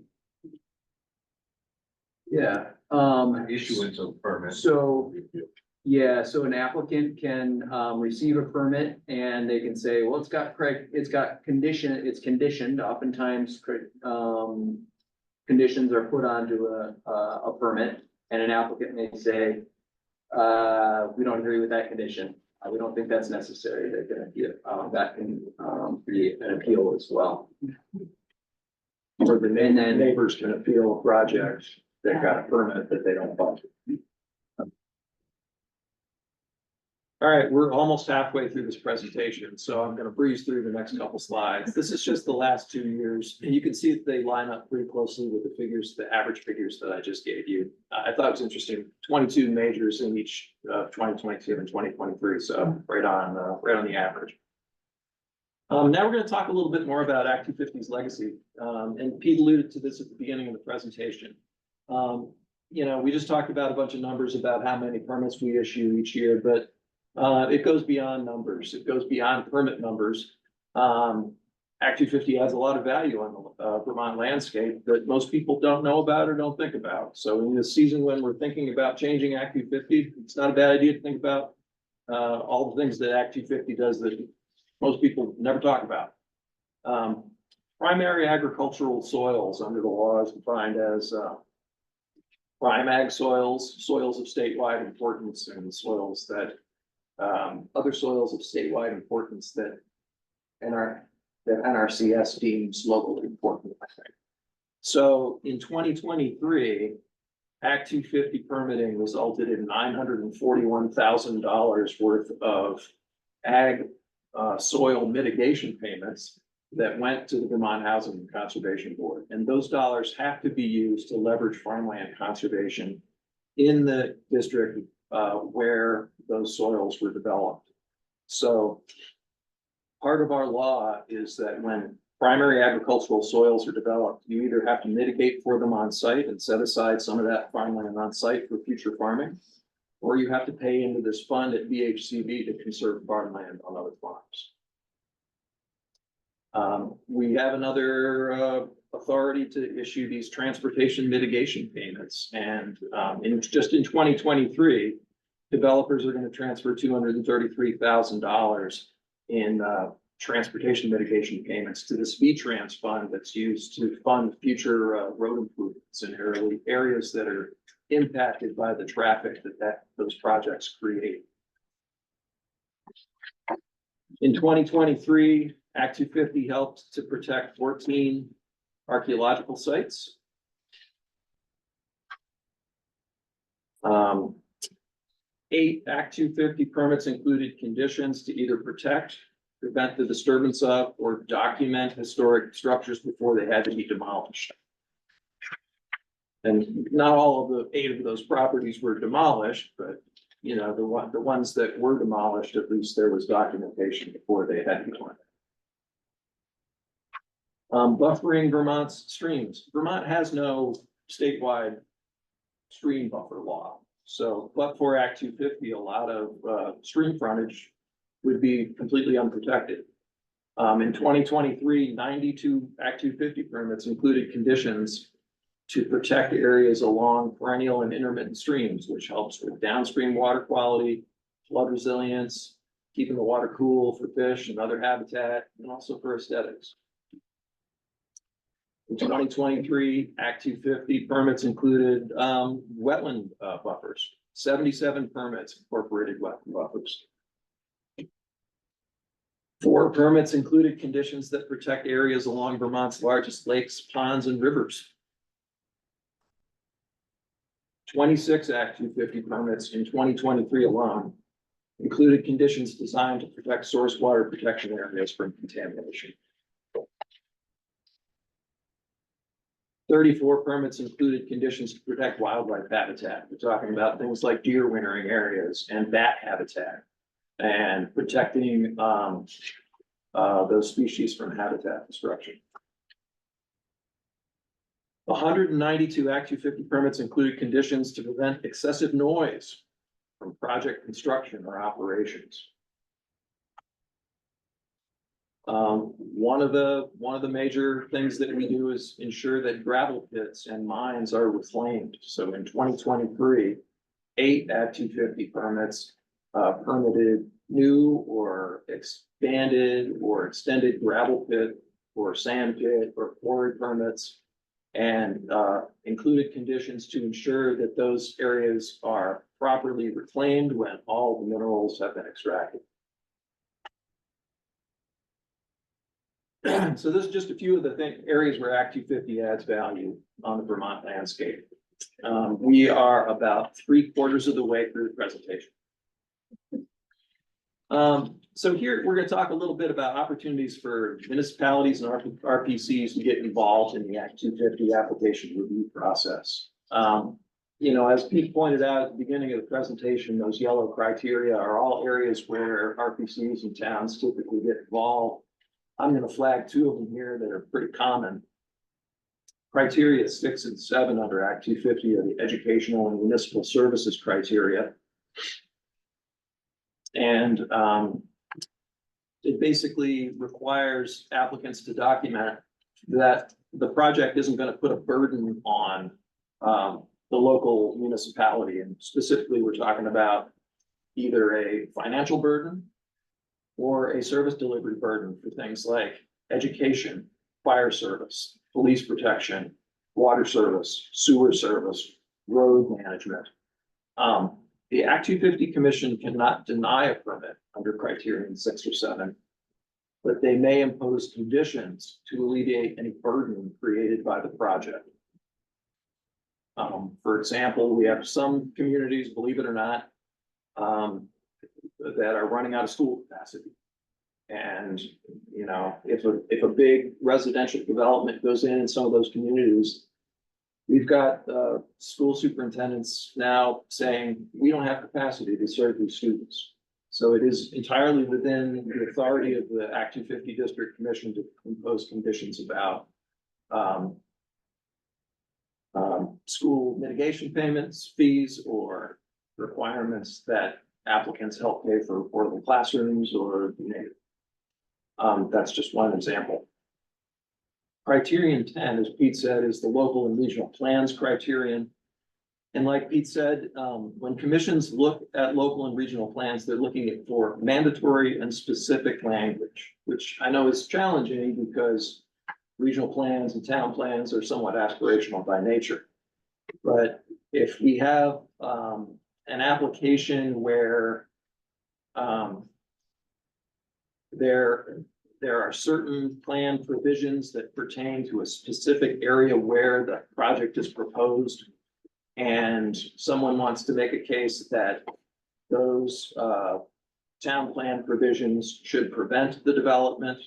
[SPEAKER 5] Yeah.
[SPEAKER 4] Issuance of permit.
[SPEAKER 5] So an applicant can receive a permit and they can say, well, it's conditioned. Oftentimes, conditions are put onto a permit, and an applicant may say, we don't agree with that condition. We don't think that's necessary. They can appeal. That can be an appeal as well. Or the neighbors can appeal a project that got a permit that they don't want.
[SPEAKER 7] All right, we're almost halfway through this presentation, so I'm gonna breeze through the next couple slides. This is just the last 2 years, and you can see that they line up pretty closely with the figures, the average figures that I just gave you. I thought it was interesting, 22 majors in each of 2022 and 2023, so right on the average. Now we're gonna talk a little bit more about Act 250's legacy, and Pete alluded to this at the beginning of the presentation. We just talked about a bunch of numbers about how many permits we issue each year, but it goes beyond numbers. It goes beyond permit numbers. Act 250 has a lot of value on the Vermont landscape that most people don't know about or don't think about. So in this season, when we're thinking about changing Act 250, it's not a bad idea to think about all the things that Act 250 does that most people never talk about. Primary agricultural soils under the law is defined as prime ag soils, soils of statewide importance, and soils that other soils of statewide importance that NRCS deems locally important, I think. So in 2023, Act 250 permitting resulted in $941,000 worth of ag soil mitigation payments that went to the Vermont Housing and Conservation Board. And those dollars have to be used to leverage farmland conservation in the district where those soils were developed. So part of our law is that when primary agricultural soils are developed, you either have to mitigate for them on site and set aside some of that farmland on site for future farming, or you have to pay into this fund at VHCB to conserve farmland on other farms. We have another authority to issue these transportation mitigation payments, and just in 2023, developers are going to transfer $233,000 in transportation mitigation payments to this V-Trans fund that's used to fund future road improvements in areas that are impacted by the traffic that those projects create. In 2023, Act 250 helped to protect 14 archaeological sites. 8 Act 250 permits included conditions to either protect, prevent the disturbance of, or document historic structures before they had to be demolished. And not all of the 8 of those properties were demolished, but you know, the ones that were demolished, at least there was documentation before they had to be torn. Buffering Vermont's streams. Vermont has no statewide stream buffer law. So, but for Act 250, a lot of stream frontage would be completely unprotected. In 2023, 92 Act 250 permits included conditions to protect areas along perennial and intermittent streams, which helps with downstream water quality, flood resilience, keeping the water cool for fish and other habitat, and also for aesthetics. In 2023, Act 250 permits included wetland buffers. 77 permits incorporated wetland buffers. 4 permits included conditions that protect areas along Vermont's largest lakes, ponds, and rivers. 26 Act 250 permits in 2023 alone included conditions designed to protect source water protection areas from contamination. 34 permits included conditions to protect wildlife habitat. We're talking about things like deer wintering areas and bat habitat and protecting those species from habitat destruction. 192 Act 250 permits included conditions to prevent excessive noise from project construction or operations. One of the major things that we do is ensure that gravel pits and mines are reclaimed. So in 2023, 8 Act 250 permits permitted new or expanded or extended gravel pit or sand pit or quarry permits, and included conditions to ensure that those areas are properly reclaimed when all the minerals have been extracted. So this is just a few of the areas where Act 250 adds value on the Vermont landscape. We are about 3/4 of the way through the presentation. So here we're going to talk a little bit about opportunities for municipalities and RPCs to get involved in the Act 250 application review process. You know, as Pete pointed out at the beginning of the presentation, those yellow criteria are all areas where RPCs and towns typically get involved. I'm going to flag 2 of them here that are pretty common. Criteria 6 and 7 under Act 250 are the educational and municipal services criteria. And it basically requires applicants to document that the project isn't gonna put a burden on the local municipality, and specifically, we're talking about either a financial burden or a service delivery burden for things like education, fire service, police protection, water service, sewer service, road management. The Act 250 Commission cannot deny a permit under criterion 6 or 7, but they may impose conditions to alleviate any burden created by the project. For example, we have some communities, believe it or not, that are running out of school capacity. And, you know, if a big residential development goes in some of those communities, we've got school superintendents now saying, we don't have capacity to serve these students. So it is entirely within the authority of the Act 250 District Commission to impose conditions about school mitigation payments, fees, or requirements that applicants help pay for affordable classrooms or, you know, that's just one example. Criterion 10, as Pete said, is the local and regional plans criterion. And like Pete said, when commissions look at local and regional plans, they're looking for mandatory and specific language, which I know is challenging because regional plans and town plans are somewhat aspirational by nature. But if we have an application where there are certain plan provisions that pertain to a specific area where the project is proposed, and someone wants to make a case that those town plan provisions should prevent the development,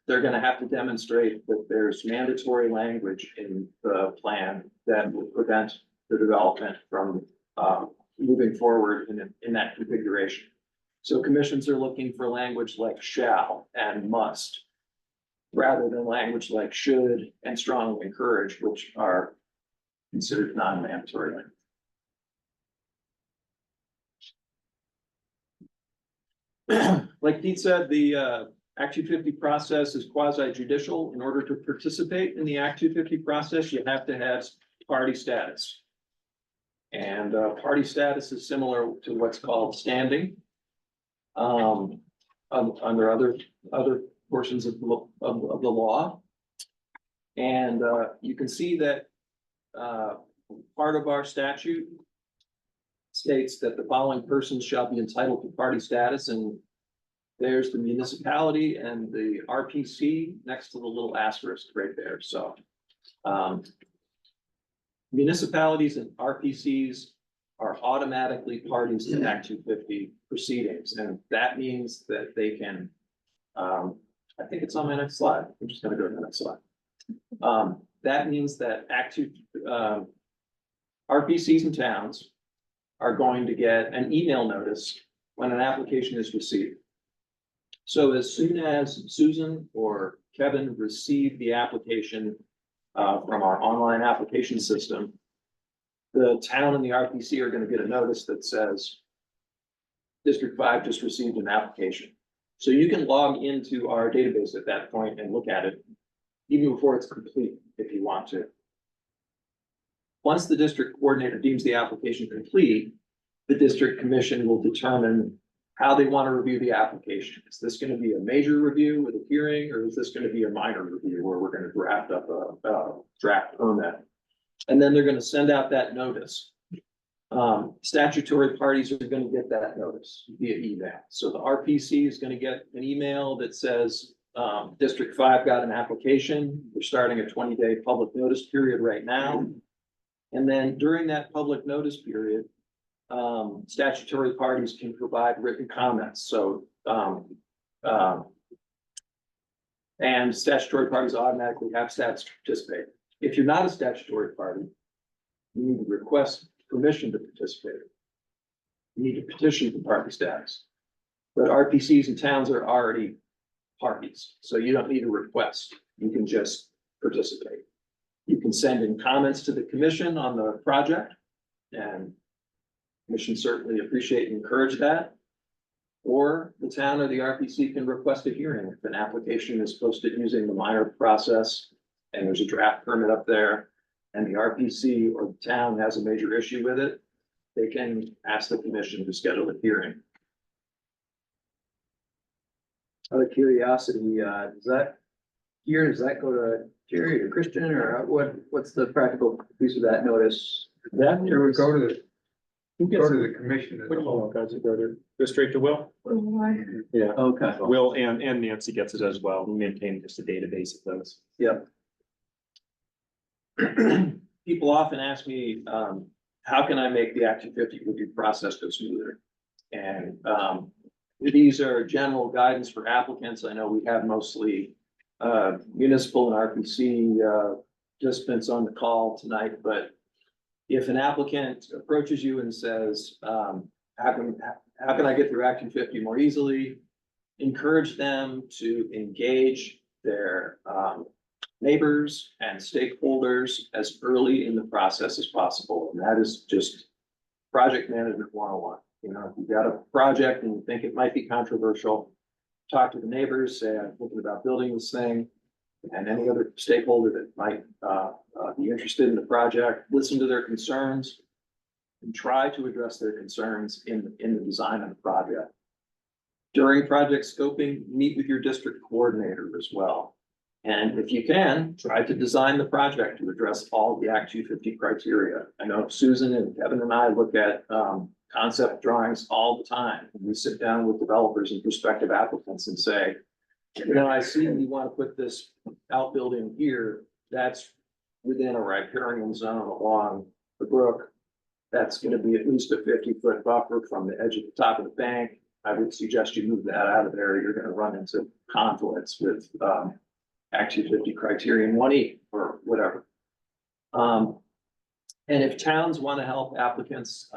[SPEAKER 7] they're gonna have to demonstrate that there's mandatory language in the plan that will prevent the development from moving forward in that configuration. So commissions are looking for language like shall and must, rather than language like should and strongly encourage, which are considered non-mandatory. Like Pete said, the Act 250 process is quasi-judicial. In order to participate in the Act 250 process, you have to have party status. And party status is similar to what's called standing under other portions of the law. And you can see that part of our statute states that the following persons shall be entitled to party status, and there's the municipality and the RPC next to the little asterisk right there. So municipalities and RPCs are automatically parties to Act 250 proceedings, and that means that they can, I think it's on my next slide. I'm just gonna go to the next slide. That means that RPCs and towns are going to get an email notice when an application is received. So as soon as Susan or Kevin receive the application from our online application system, the town and the RPC are going to get a notice that says District 5 just received an application. So you can log into our database at that point and look at it even before it's complete if you want to. Once the district coordinator deems the application complete, the district commission will determine how they want to review the application. Is this going to be a major review with a hearing, or is this going to be a minor review where we're going to draft up a draft permit? And then they're going to send out that notice. Statutory parties are going to get that notice via email. So the RPC is going to get an email that says, District 5 got an application. We're starting a 20-day public notice period right now. And then during that public notice period, statutory parties can provide written comments. So, and statutory parties automatically have stats to participate. If you're not a statutory party, you need to request permission to participate. You need to petition for party status. But RPCs and towns are already parties, so you don't need a request. You can just participate. You can send in comments to the commission on the project, and commission certainly appreciate and encourage that. Or the town or the RPC can request a hearing if an application is posted using the minor process and there's a draft permit up there and the RPC or the town has a major issue with it, they can ask the commission to schedule a hearing. Out of curiosity, does that go to Jerry or Christian, or what's the practical piece of that notice?
[SPEAKER 2] That
[SPEAKER 1] It would go to the,
[SPEAKER 2] Who
[SPEAKER 1] go
[SPEAKER 2] gets,
[SPEAKER 1] to the commission as
[SPEAKER 2] what
[SPEAKER 1] a
[SPEAKER 2] do you
[SPEAKER 1] whole.
[SPEAKER 2] want, guys, it go straight to Will? Yeah,
[SPEAKER 7] Okay.
[SPEAKER 2] Will and Nancy gets it as well. We maintain just a database of those.
[SPEAKER 7] Yep. People often ask me, how can I make the Act 250 review process go smoother? And, these are general guidance for applicants. I know we have mostly, municipal and RPC, participants on the call tonight, but if an applicant approaches you and says, how can I get through Act 250 more easily? Encourage them to engage their, neighbors and stakeholders as early in the process as possible. And that is just project management 101. You know, if you've got a project and you think it might be controversial, talk to the neighbors, say, I'm thinking about building this thing, and any other stakeholder that might be interested in the project, listen to their concerns and try to address their concerns in the design of the project. During project scoping, meet with your district coordinator as well. And if you can, try to design the project to address all the Act 250 criteria. I know Susan and Kevin and I look at concept drawings all the time. We sit down with developers and prospective applicants and say, you know, I see you want to put this outbuilding here. That's within a riparian zone along the brook. That's going to be at least a 50-foot buffer from the edge of the top of the bank. I would suggest you move that out of there. You're going to run into conflicts with Act 250 criterion 1E or whatever. And if towns want to help applicants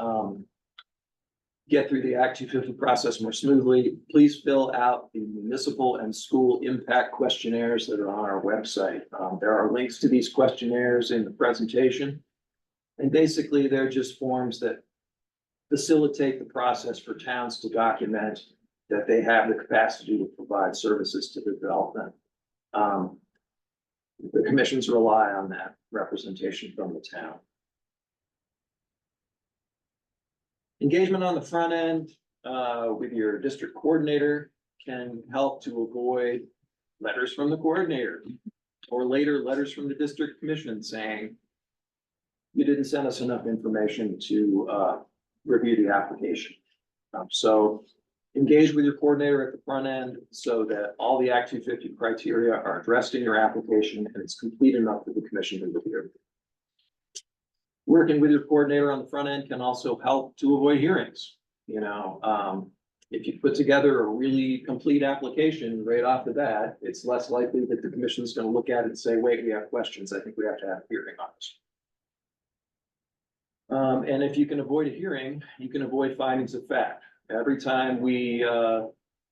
[SPEAKER 7] get through the Act 250 process more smoothly, please fill out the municipal and school impact questionnaires that are on our website. There are links to these questionnaires in the presentation. And basically, they're just forms that facilitate the process for towns to document that they have the capacity to provide services to the development. The commissions rely on that representation from the town. Engagement on the front end with your district coordinator can help to avoid letters from the coordinator or later letters from the district commission saying, you didn't send us enough information to review the application. So engage with your coordinator at the front end so that all the Act 250 criteria are addressed in your application and it's complete enough for the commission to review. Working with your coordinator on the front end can also help to avoid hearings. You know, if you put together a really complete application right off the bat, it's less likely that the commission is going to look at it and say, wait, we have questions. I think we have to have a hearing on this. And if you can avoid a hearing, you can avoid findings of fact. Every time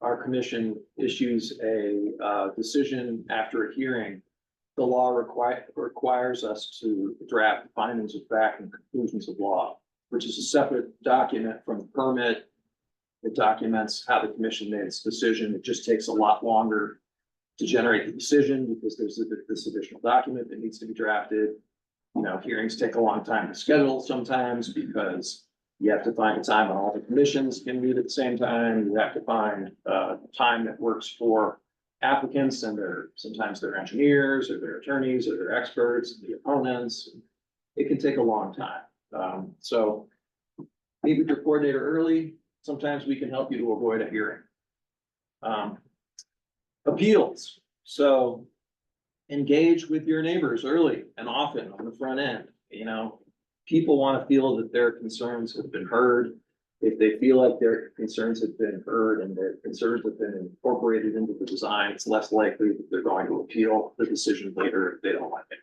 [SPEAKER 7] our commission issues a decision after a hearing, the law requires us to draft findings of fact and conclusions of law, which is a separate document from the permit. It documents how the commission made its decision. It just takes a lot longer to generate the decision because there's this additional document that needs to be drafted. You know, hearings take a long time to schedule sometimes because you have to find a time when all the commissions can meet at the same time. You have to find time that works for applicants and sometimes they're engineers or their attorneys or their experts, the opponents. It can take a long time. So meet with your coordinator early. Sometimes we can help you to avoid a hearing. Appeals. So engage with your neighbors early and often on the front end. You know, people want to feel that their concerns have been heard. If they feel like their concerns have been heard and their concerns have been incorporated into the design, it's less likely that they're going to appeal the decision later if they don't like it.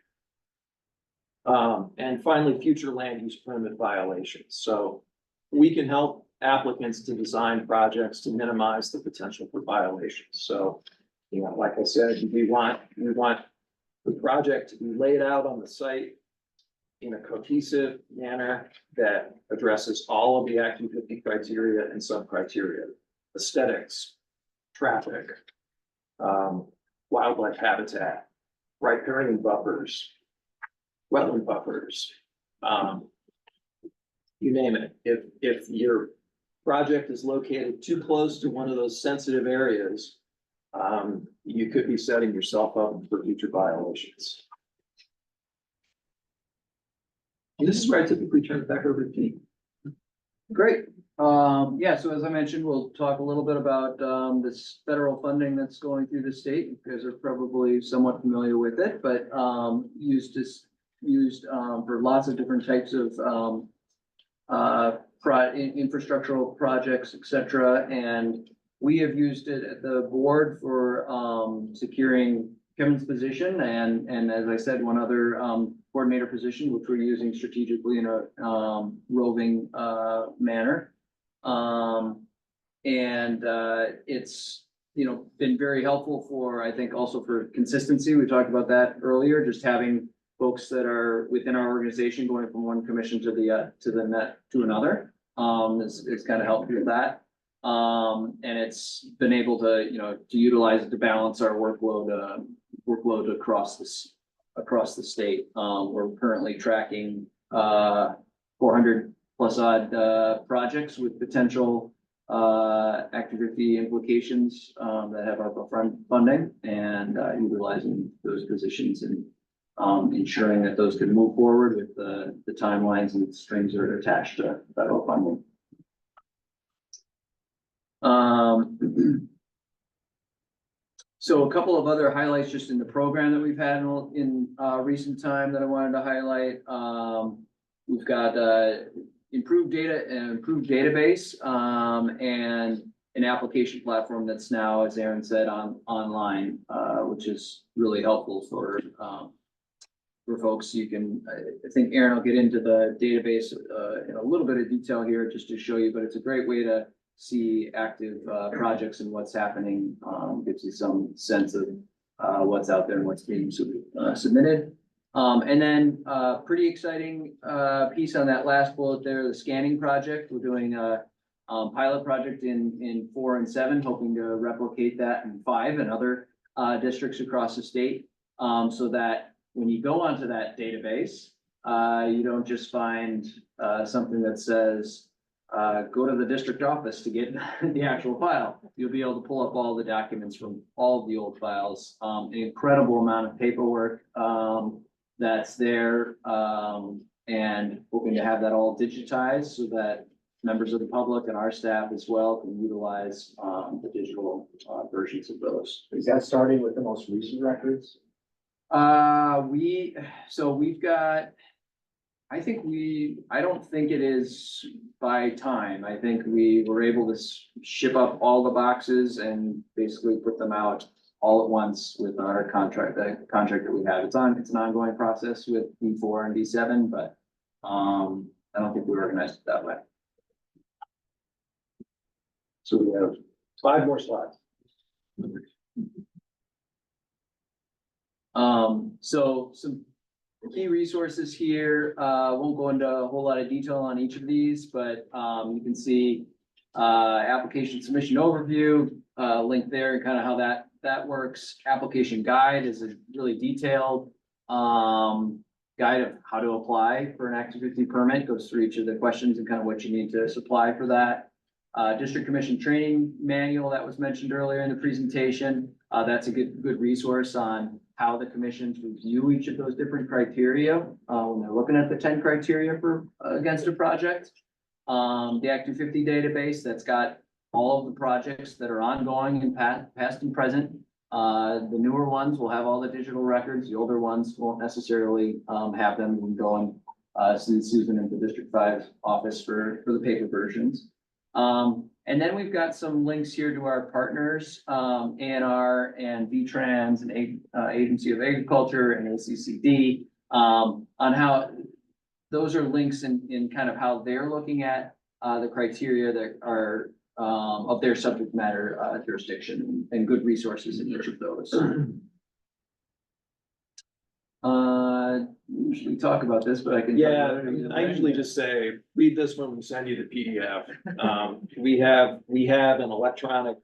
[SPEAKER 7] And finally, future land use permit violations. So we can help applicants to design projects to minimize the potential for violations. So, you know, like I said, we want the project to be laid out on the site in a cohesive manner that addresses all of the Act 250 criteria and sub-criteria. aesthetics, traffic, wildlife habitat, riparian buffers, wetland buffers, you name it. If your project is located too close to one of those sensitive areas, you could be setting yourself up for future violations. And this is where I typically turn it back over to Pete.
[SPEAKER 5] Great. Yeah, so as I mentioned, we'll talk a little bit about, this federal funding that's going through the state. You guys are probably somewhat familiar with it, but, used for lots of different types of, infrastructural projects, et cetera. And we have used it at the board for, securing Kevin's position and as I said, one other, coordinator position, which we're using strategically in a, roving, manner. It's, been very helpful for, I think, also for consistency. We talked about that earlier, just having folks that are within our organization going from one commission to another. It's kind of helped with that. And it's been able to, to utilize it to balance our workload across the state. We're currently tracking, 400 plus odd, projects with potential, Act 250 implications, that have ARPA funding and, utilizing those positions and, ensuring that those can move forward with the timelines and strings that are attached to federal funding. So a couple of other highlights just in the program that we've had in recent time that I wanted to highlight. We've got improved data and improved database and an application platform that's now, as Aaron said, online, which is really helpful for folks. You can, I think Aaron will get into the database in a little bit of detail here just to show you, but it's a great way to see active projects and what's happening, gives you some sense of what's out there and what's being submitted. And then pretty exciting piece on that last bullet there, the scanning project. We're doing a pilot project in 4 and 7, hoping to replicate that in 5 and other districts across the state, so that when you go onto that database, you don't just find something that says, go to the district office to get the actual file. You'll be able to pull up all the documents from all of the old files. An incredible amount of paperwork that's there, and hoping to have that all digitized so that members of the public and our staff as well can utilize the digital versions of those.
[SPEAKER 11] Is that starting with the most recent records?
[SPEAKER 5] We've got, I don't think it is by time. I think we were able to ship up all the boxes and basically put them out all at once with our contract, the contract that we have. It's an ongoing process with D4 and D7, but, I don't think we organized it that way.
[SPEAKER 7] So we have 5 more slides.
[SPEAKER 5] So some key resources here, won't go into a whole lot of detail on each of these, but, you can see, application submission overview, link there and kind of how that works. Application guide is a really detailed, guide of how to apply for an Act 250 permit, goes through each of the questions and kind of what you need to supply for that. District Commission training manual that was mentioned earlier in the presentation. That's a good resource on how the commissions review each of those different criteria when they're looking at the 10 criteria for against a project. The Act 250 database that's got all of the projects that are ongoing and past and present. The newer ones will have all the digital records. The older ones won't necessarily have them. We can go and see Susan in the District 5 office for the paper versions. And then we've got some links here to our partners, ANR and VTrans and Agency of Agriculture and ACCD, on how those are links in kind of how they're looking at the criteria that are of their subject matter jurisdiction and good resources in each of those. Usually talk about this, but I can.
[SPEAKER 7] Yeah, I usually just say, read this when we send you the PDF. We have an electronic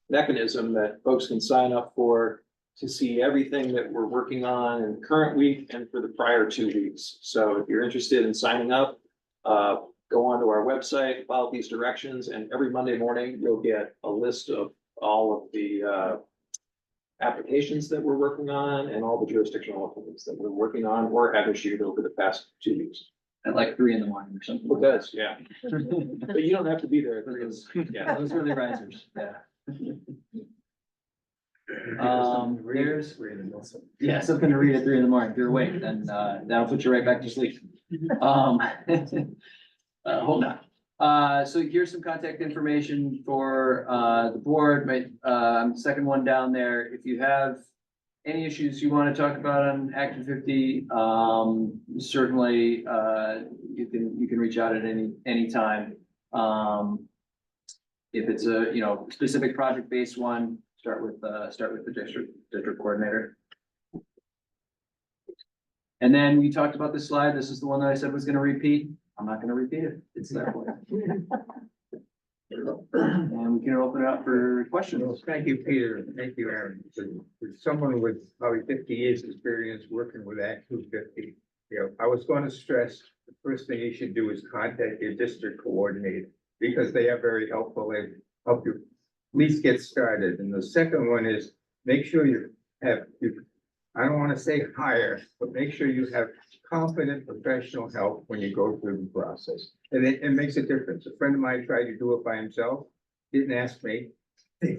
[SPEAKER 7] mechanism that folks can sign up for to see everything that we're working on in the current week and for the prior 2 weeks. So if you're interested in signing up, go onto our website, follow these directions, and every Monday morning, you'll get a list of all of the applications that we're working on and all the jurisdictional appointments that we're working on or have issued over the past 2 weeks.
[SPEAKER 5] At like 3 in the morning or something.
[SPEAKER 7] It does, yeah. But you don't have to be there. Yeah.
[SPEAKER 5] Those early risers, yeah. There's, yeah, something to read at 3 in the morning. If you're awake, then that'll put you right back to sleep. Hold on. So here's some contact information for the board, my second one down there. If you have any issues you want to talk about on Act 50, certainly you can reach out at any time. If it's a specific project-based one, start with the district coordinator. And then we talked about this slide. This is the one that I said was going to repeat. I'm not going to repeat it. It's that way. And we can open it up for questions.
[SPEAKER 1] Thank you, Peter. Thank you, Aaron. For someone with probably 50 years experience working with Act 250, I was going to stress the first thing you should do is contact your district coordinator because they are very helpful. They help you at least get started. And the second one is make sure I don't want to say hire, but make sure you have competent professional help when you go through the process. And it makes a difference. A friend of mine tried to do it by himself, didn't ask me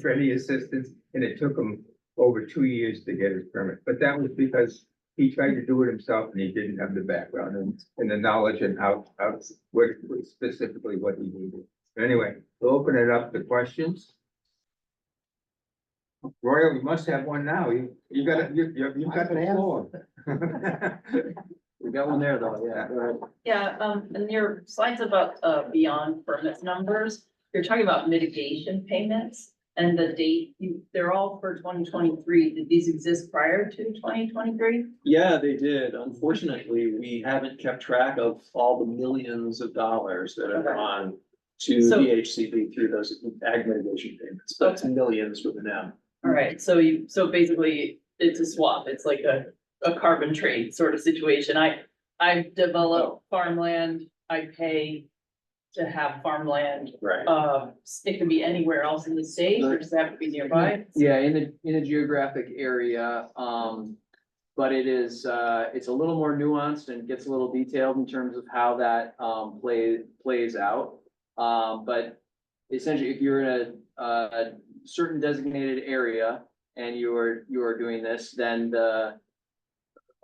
[SPEAKER 1] for any assistance, and it took him over 2 years to get his permit. But that was because he tried to do it himself and he didn't have the background and the knowledge and what specifically what he needed. Anyway, we'll open it up to questions. Royal, you must have one now. You've got the floor.
[SPEAKER 5] We got one there though, yeah. Go ahead.
[SPEAKER 13] Yeah, in your slides about beyond permits numbers, you're talking about mitigation payments and the date, they're all for 2023. Did these exist prior to 2023?
[SPEAKER 7] Yeah, they did. Unfortunately, we haven't kept track of all the millions of dollars that have
[SPEAKER 13] Okay.
[SPEAKER 7] gone to
[SPEAKER 13] So-
[SPEAKER 7] DHCD through those ag mitigation payments, but it's millions with an M.
[SPEAKER 13] All right, so basically it's a swap. It's like a carbon trade sort of situation. I develop farmland, I pay to have farmland.
[SPEAKER 7] Right.
[SPEAKER 13] It can be anywhere else in the state, or does it have to be nearby?
[SPEAKER 5] Yeah, in a geographic area, but it's a little more nuanced and gets a little detailed in terms of how that plays out. But essentially, if you're in a certain designated area and you're doing this, then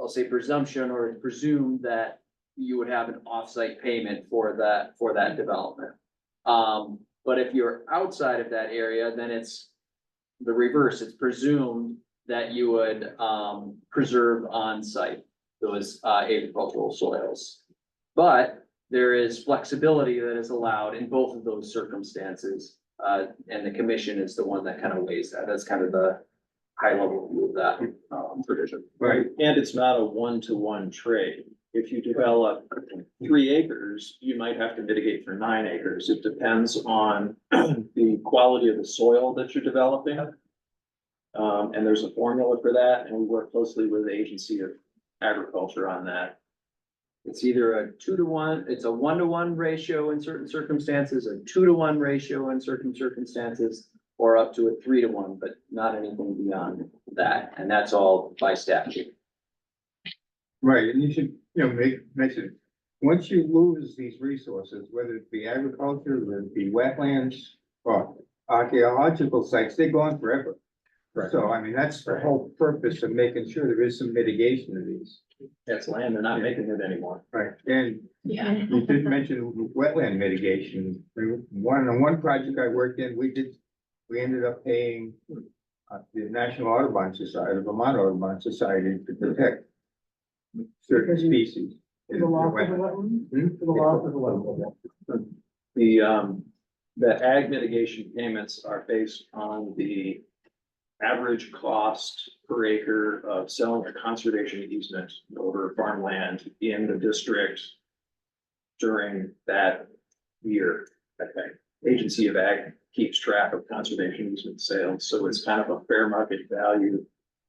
[SPEAKER 5] I'll say presumption or presumed that you would have an offsite payment for that development. But if you're outside of that area, then it's the reverse. It's presumed that you would preserve on site those agricultural soils. But there is flexibility that is allowed in both of those circumstances. And the commission is the one that kind of weighs that. That's kind of the high level view of that provision.
[SPEAKER 1] Right.
[SPEAKER 7] And it's not a one-to-one trade. If you develop 3 acres, you might have to mitigate for 9 acres. It depends on the quality of the soil that you're developing. And there's a formula for that, and we work closely with the Agency of Agriculture on that. It's either a 2-to-1, it's a 1-to-1 ratio in certain circumstances, a 2-to-1 ratio in certain circumstances, or up to a 3-to-1, but not anything beyond that. And that's all by statute.
[SPEAKER 1] Right, and you should, mention, it. Once you lose these resources, whether it be agriculture, whether it be wetlands or archaeological sites, they're gone forever.
[SPEAKER 7] Right.
[SPEAKER 1] So, I mean, that's the whole purpose of making sure there is some mitigation of these.
[SPEAKER 7] That's land, they're not making it anymore.
[SPEAKER 1] Right, and
[SPEAKER 13] Yeah.
[SPEAKER 1] you did mention wetland mitigation. One project I worked in, we ended up paying the National Audubon Society, Vermont Audubon Society to protect certain species.
[SPEAKER 3] For the loss of the wetland? For the loss of the wetland.
[SPEAKER 7] The ag mitigation payments are based on the average cost per acre of selling a conservation easement over farmland in the district during that year. Okay. Agency of Ag keeps track of conservation easement sales, so it's kind of a fair market value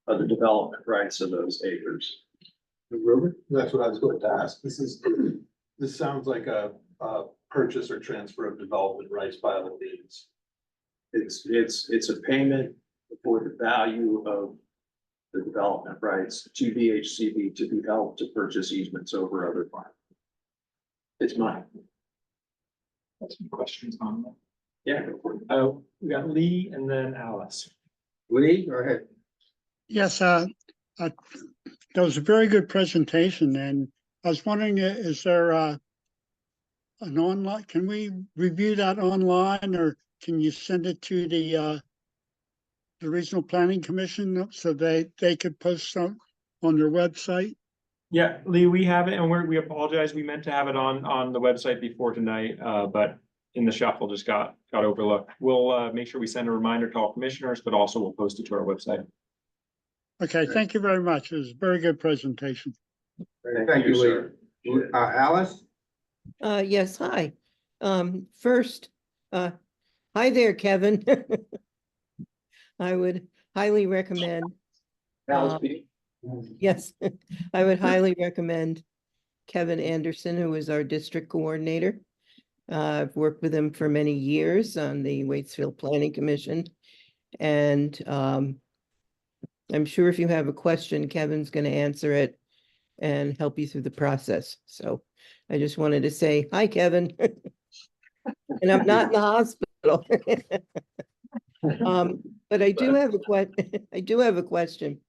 [SPEAKER 7] of the development rights of those acres.
[SPEAKER 4] Ruben? That's what I was going to ask. This sounds like a purchase or transfer of development rights by other means.
[SPEAKER 7] It's a payment for the value of the development rights to VHCB to be held to purchase easements over other farms. It's mine.
[SPEAKER 2] Some questions on that.
[SPEAKER 7] Yeah. Go for it.
[SPEAKER 2] Oh, we got Lee and then Alice.
[SPEAKER 1] Lee, go ahead.
[SPEAKER 14] Yes, that was a very good presentation, and I was wondering, is there an online, can we review that online, or can you send it to the Regional Planning Commission so they could post some on their website?
[SPEAKER 2] Yeah, Lee, we have it, and we apologize. We meant to have it on the website before tonight, but in the shuffle just got overlooked. We'll make sure we send a reminder to all commissioners, but also we'll post it to our website.
[SPEAKER 14] Okay, thank you very much. It was a very good presentation.
[SPEAKER 1] Thank you, Lee. Alice?
[SPEAKER 9] Yes, hi. First, hi there, Kevin. I would highly recommend, yes, I would highly recommend Kevin Anderson, who is our district coordinator. I've worked with him for many years on the Waitsfield Planning Commission. And I'm sure if you have a question, Kevin's going to answer it and help you through the process. So I just wanted to say, hi, Kevin. And I'm not in the hospital. But I do have a question.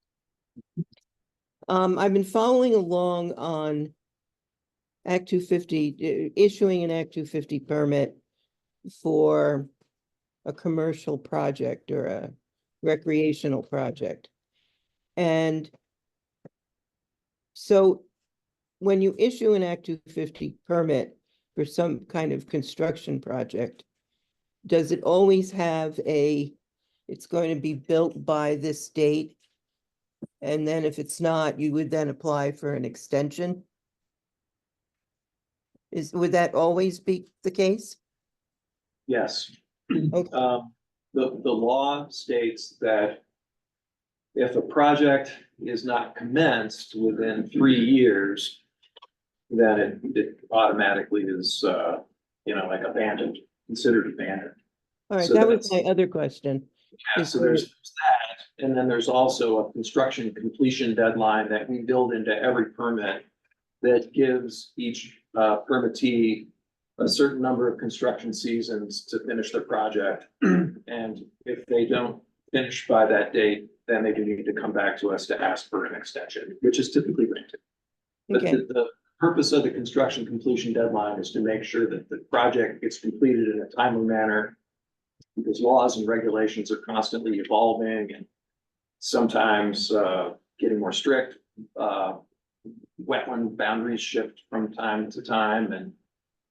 [SPEAKER 9] I've been following along on Act 250, issuing an Act 250 permit for a commercial project or a recreational project. And so when you issue an Act 250 permit for some kind of construction project, does it always have it's going to be built by this date? And then if it's not, you would then apply for an extension? Would that always be the case?
[SPEAKER 7] Yes.
[SPEAKER 9] Okay.
[SPEAKER 7] The law states that if a project is not commenced within 3 years, then it automatically is, like abandoned, considered abandoned.
[SPEAKER 9] All right,
[SPEAKER 7] So
[SPEAKER 9] that was
[SPEAKER 7] that's-
[SPEAKER 9] my other question.
[SPEAKER 7] Yeah, so there's that, and then there's also a construction completion deadline that we build into every permit that gives each permittee a certain number of construction seasons to finish their project. And if they don't finish by that date, then they do need to come back to us to ask for an extension, which is typically granted. But
[SPEAKER 9] Okay.
[SPEAKER 7] the purpose of the construction completion deadline is to make sure that the project gets completed in a timely manner, because laws and regulations are constantly evolving and sometimes getting more strict. Wetland boundaries shift from time to time, and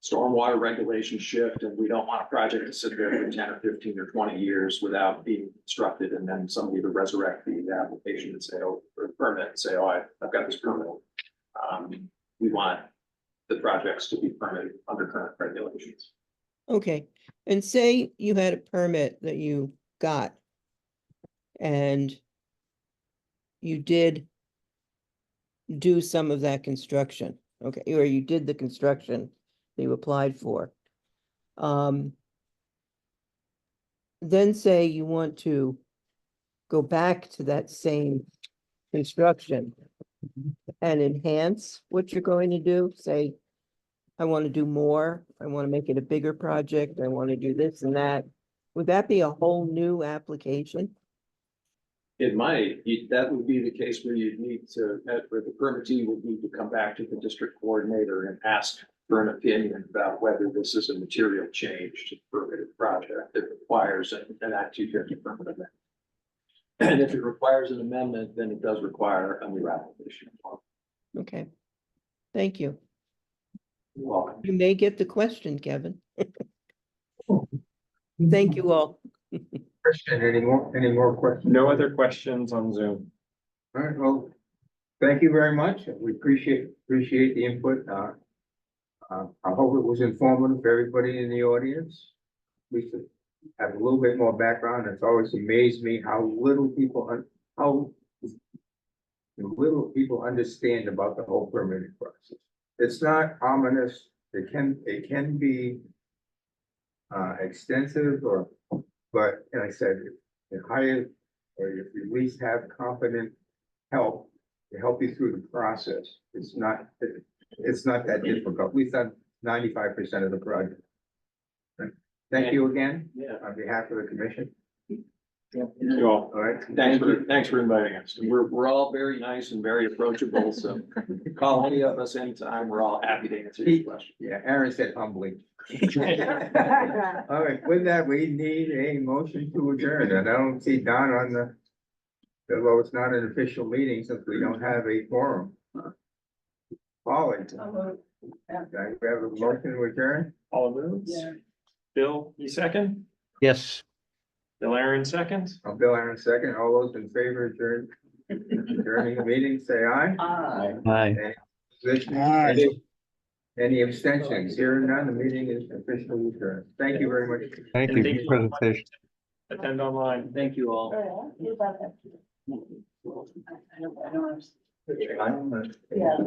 [SPEAKER 7] stormwater regulations shift, and we don't want a project to sit there for 10 or 15 or 20 years without being constructed, and then somebody to resurrect the application and say, or the permit and say, I've got this permit. We want the projects to be permitted under current regulations.
[SPEAKER 9] Okay, and say you had a permit that you got and you did do some of that construction, okay, or you did the construction that you applied for. Then say you want to go back to that same construction and enhance what you're going to do, say, I want to do more, I want to make it a bigger project, I want to do this and that. Would that be a whole new application?
[SPEAKER 7] It might, that would be the case where you'd need to, where the permittee would need to come back to the district coordinator and ask for an opinion about whether this is a material change to the permitted project that requires an Act 250 permit amendment. And if it requires an amendment, then it does require a new application.
[SPEAKER 9] Okay, thank you.
[SPEAKER 7] You're welcome.
[SPEAKER 9] You may get the question, Kevin. Thank you all.
[SPEAKER 1] Christian, any more questions?
[SPEAKER 2] No other questions on Zoom.
[SPEAKER 1] All right, well, thank you very much. We appreciate the input. I hope it was informative for everybody in the audience. We should have a little bit more background. It's always amazed me how little people understand about the whole permitting process. It's not ominous. It can be extensive but like I said, if hire, or if you at least have competent help to help you through the process, it's not that difficult. At least on 95% of the project. Thank you again.
[SPEAKER 7] Yeah.
[SPEAKER 1] On behalf of the commission.
[SPEAKER 7] Thank you all.
[SPEAKER 1] All right.
[SPEAKER 7] Thanks for inviting us. We're all very nice and very approachable, so call any of us anytime. We're all happy to answer your questions.
[SPEAKER 1] Yeah, Aaron said humbly. All right, with that, we need a motion to adjourn, and I don't see Don on although it's not an official meeting since we don't have a quorum. Polly, can I have a motion to adjourn?
[SPEAKER 2] All moves.
[SPEAKER 13] Yeah.
[SPEAKER 2] Bill, you second?
[SPEAKER 10] Yes.
[SPEAKER 2] Bill Aaron seconds?
[SPEAKER 1] I'll Bill Aaron second. All those in favor of adjourning the meeting, say aye.
[SPEAKER 10] Hi.
[SPEAKER 1] Any opposition?
[SPEAKER 14] Aye.
[SPEAKER 1] Any abstentions? Here none, the meeting is officially adjourned. Thank you very much.
[SPEAKER 10] Thank
[SPEAKER 2] And
[SPEAKER 10] you.
[SPEAKER 2] thank
[SPEAKER 10] Good
[SPEAKER 2] you.
[SPEAKER 10] presentation.
[SPEAKER 2] Attend online.
[SPEAKER 5] Thank you all.
[SPEAKER 13] I don't understand. Yeah.